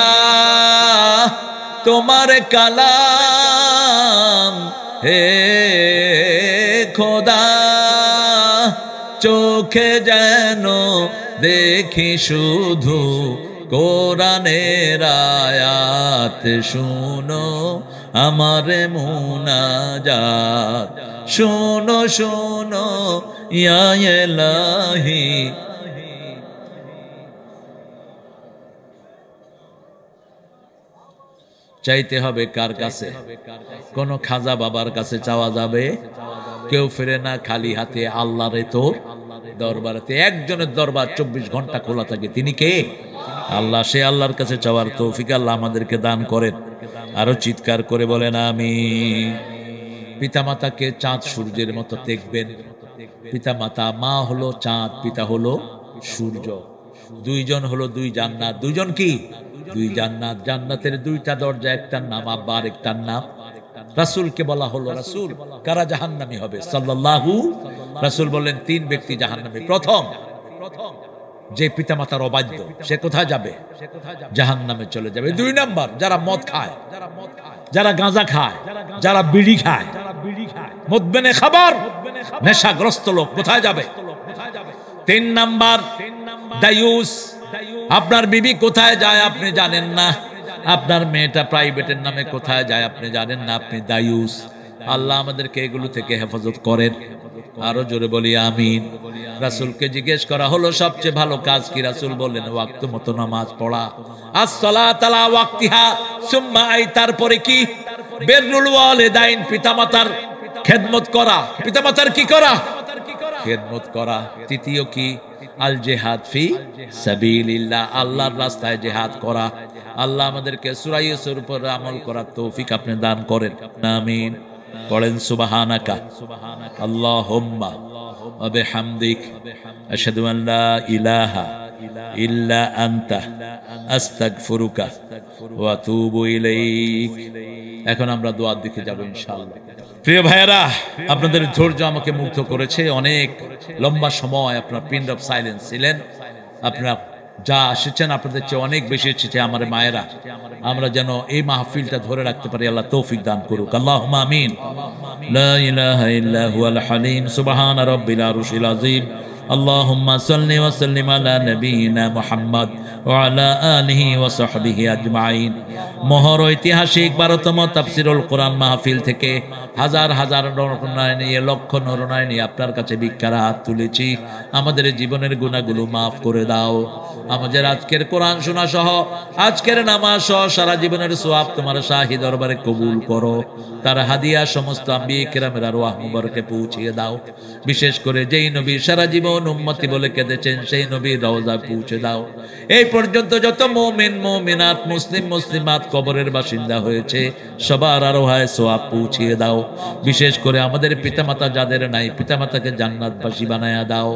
তোমার কালাম হে খোদা, চোখে যেন দেখি শুধু কোরআনের আয়াত, শুনো আমার মুনাজাত, শুনো শুনো ইয়া ইলাহি। চাইতে হবে কার কাছে? কোন খাজা বাবার কাছে চাওয়া যাবে? কেউ ফিরে না খালি হাতে আল্লাহরে তোর দরবারেতে। একজনের দরবার 24 ঘন্টা খোলা থাকে, তিনি কে? আল্লাহ। সে আল্লাহর কাছে চাওয়ার তৌফিক আল্লাহ আমাদেরকে দান করেন। আরো চিৎকার করে বলেন আমিন। পিতামাতাকে চাঁদ সূর্যের মতো দেখবেন। পিতামাতা, মা হলো চাঁদ, পিতা হলো সূর্য। 2 জন হলো 2 জান্নাত। 2 জন কি? 2 জান্নাত। জান্নাতের 2টা দরজা, একটার নাম আব্বা আর একটার নাম রাসূলকে বলা হলো রাসূল। কারা জাহান্নামী হবে? সাল্লাল্লাহু। রাসূল বললেন 3 ব্যক্তি জাহান্নামী। প্রথম, যে পিতামাতার অবাধ্য, সে কোথায় যাবে? জাহান্নামে চলে যাবে। 2 নাম্বার, যারা মদ খায়, যারা গাঁজা খায়, যারা বিড়ি খায়, মদবেনে খাবার, নেশাগ্রস্ত লোক কোথায় যাবে? তিন নাম্বার দায়ুস, আপনার বিবি কোথায় যায় আপনি জানেন না, আপনার মেয়েটা প্রাইভেটের নামে কোথায় যায় আপনি জানেন না, আপনি দায়ুস। আল্লাহ আমাদেরকে এগুলো থেকে হেফাজত করেন। আরো জোরে বলি আমিন। রাসূলকে জিজ্ঞেস করা হলো সবচেয়ে ভালো কাজ কি? রাসূল বললেন ওয়াক্ত মতো নামাজ পড়া। আসসালাতু আলা ওয়াক্তিহা সুম্মা আই, তারপরে কি? বিররুল ওয়ালিদাইন, পিতামাতার খেদমত করা। পিতামাতার কি করা? খেদমত করা। তৃতীয় কি? আল জিহাদ ফি সাবিলিল্লাহ, আল্লাহর রাস্তায় জিহাদ করা। আল্লাহ আমাদেরকে সূরা ইউসুফের উপর আমল করার তৌফিক আপনি দান করেন, আমিন। পড়েন সুবহানাকা আল্লাহুম্মা ওয়া বিহামদিক আশহাদু আন লা ইলাহা ইল্লা আনতা আস্তাগফিরুকা ওয়া আতুবু ইলাইক। এখন আমরা দোয়ার দিকে যাব ইনশাআল্লাহ। প্রিয় ভাইয়েরা, আপনাদের ধৈর্য আমাকে মুগ্ধ করেছে। অনেক লম্বা সময় আপনারা পিন অফ সাইলেন্স ছিলেন। আপনারা যা এসেছেন আপনাদের চেয়ে অনেক বেশি এসেছে আমার মায়েরা। আমরা যেন এই মাহফিলটা ধরে রাখতে পারি, আল্লাহ তৌফিক দান করুক। আল্লাহুম্মা আমিন। লা ইলাহা ইল্লা হুয়াল হালিম সুবহানা রাব্বিল আরশিল আযীম। আল্লাহুম্মা সাল্লি ওয়া সাল্লিম আলা নবিয়িনা মুহাম্মদ ওয়া আলা আলিহি ওয়া সাহবিহি আজমাইন। মহর ঐতিহাসিক 12তম তাফসীরুল কোরআন মাহফিল থেকে হাজার হাজার নরনারী নিয়ে, লক্ষ নরনারী নিয়ে আপনার কাছে ভিক্ষার হাত তুলেছি। আমাদের জীবনের গুনাহগুলো মাফ করে দাও। আমাদের আজকের কোরআন শোনা সহ আজকের নামাজ সহ সারা জীবনের সওয়াব তোমার শাহী দরবারে কবুল করো। তার হাদিয়া সমস্ত আম্বিয়া কিরামের আরওয়াহ মুবারকে পৌঁছিয়ে দাও। বিশেষ করে যেই নবী সারা জীবন উম্মতি বলে কেঁদেছেন সেই নবীর রওজা পৌঁছে দাও। এই পর্যন্ত যত মুমিন মুমিনাত মুসলিম মুসলিমাত কবরের বাসিন্দা হয়েছে সবার আরওয়াহে সওয়াব পৌঁছিয়ে দাও। বিশেষ করে আমাদের পিতামাতা যাদের নাই, পিতামাতাকে জান্নাতবাসী বানায়া দাও।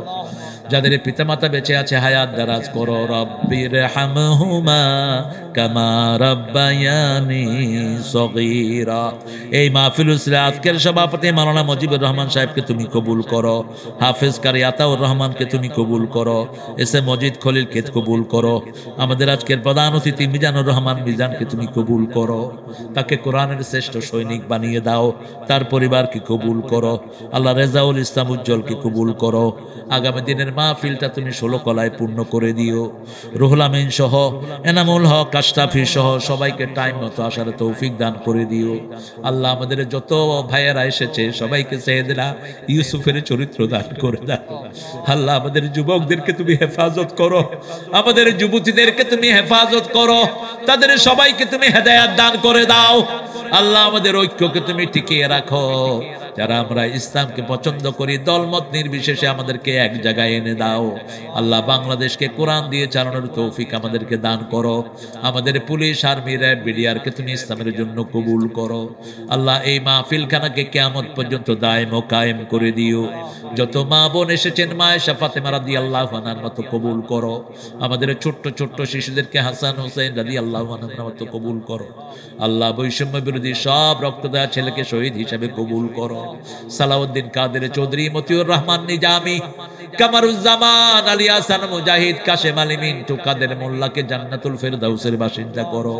যাদের পিতামাতা বেঁচে আছে হায়াত দারাজ করো। রব্বির হামহুমা কামা রাব্বায়ানি সগীরা। এই মাহফিল উসলে আজকের সভাপতি মাওলানা মুজিবুর রহমান সাহেবকে তুমি কবুল করো। হাফেজ কারি আতাউর রহমানকে তুমি কবুল করো। এস এ মজিদ খলিলকে কবুল করো। আমাদের আজকের প্রধান অতিথি মিজানুর রহমান মিজানকে তুমি কবুল করো। তাকে কোরআনের শ্রেষ্ঠ সৈনিক বানিয়ে দাও। তার পরিবারকে কবুল করো। আল্লাহ রেজাউল ইসলাম উজ্জ্বলকে কবুল করো। আগামী দিনের মাহফিলটা তুমি 16 কলায় পূর্ণ করে দিও। রুহুল আমিন সহ এনামুল হক আশরাফি সহ সবাইকে টাইম মতো আসার তৌফিক দান করে দিও। আল্লাহ আমাদের যত ভাইয়েরা এসেছে সবাইকে সাইয়েদনা ইউসুফের চরিত্র দান করে দাও। আল্লাহ আমাদের যুবকদেরকে তুমি হেফাজত করো, আমাদের যুবতীদেরকে তুমি হেফাজত করো, তাদের সবাইকে তুমি হেদায়েত দান করে দাও। আল্লাহ আমাদের ঐক্যকে তুমি টিকিয়ে রাখো। যারা আমরা ইসলামকে পছন্দ করি দলমত নির্বিশেষে আমাদেরকে এক জায়গায় এনে দাও। আল্লাহ বাংলাদেশকে কোরআন দিয়ে চালানোর তৌফিক আমাদেরকে দান করো। আমাদের পুলিশ আর্মি র্যাব বিডিআরকে তুমি ইসলামের জন্য কবুল করো। আল্লাহ এই মাহফিলখানাকে কিয়ামত পর্যন্ত দায়েম ও কায়েম করে দিও। যত মা বোন এসেছেন মায়েশা ফাতেমা রাদিয়াল্লাহু আনহার মতো কবুল করো। আমাদের ছোট্ট ছোট্ট শিশুদেরকে হাসান হোসেন রাদিয়াল্লাহু আনহুর মতো কবুল করো। আল্লাহ বৈষম্য বিরোধী সব রক্তদাতা ছেলেকে শহীদ হিসেবে কবুল করো। সালাউদ্দিন কাদের চৌধুরী, মতিউর রহমান নিজামী, কামারুজ্জামান, আলী হাসান মুজাহিদ, কাশেম আলী মিন্টু, কাদের মোল্লাকে জান্নাতুল ফেরদাউসের বাসিন্দা করো।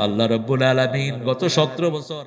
আল্লাহ রাব্বুল আলামিন গত 17 বছর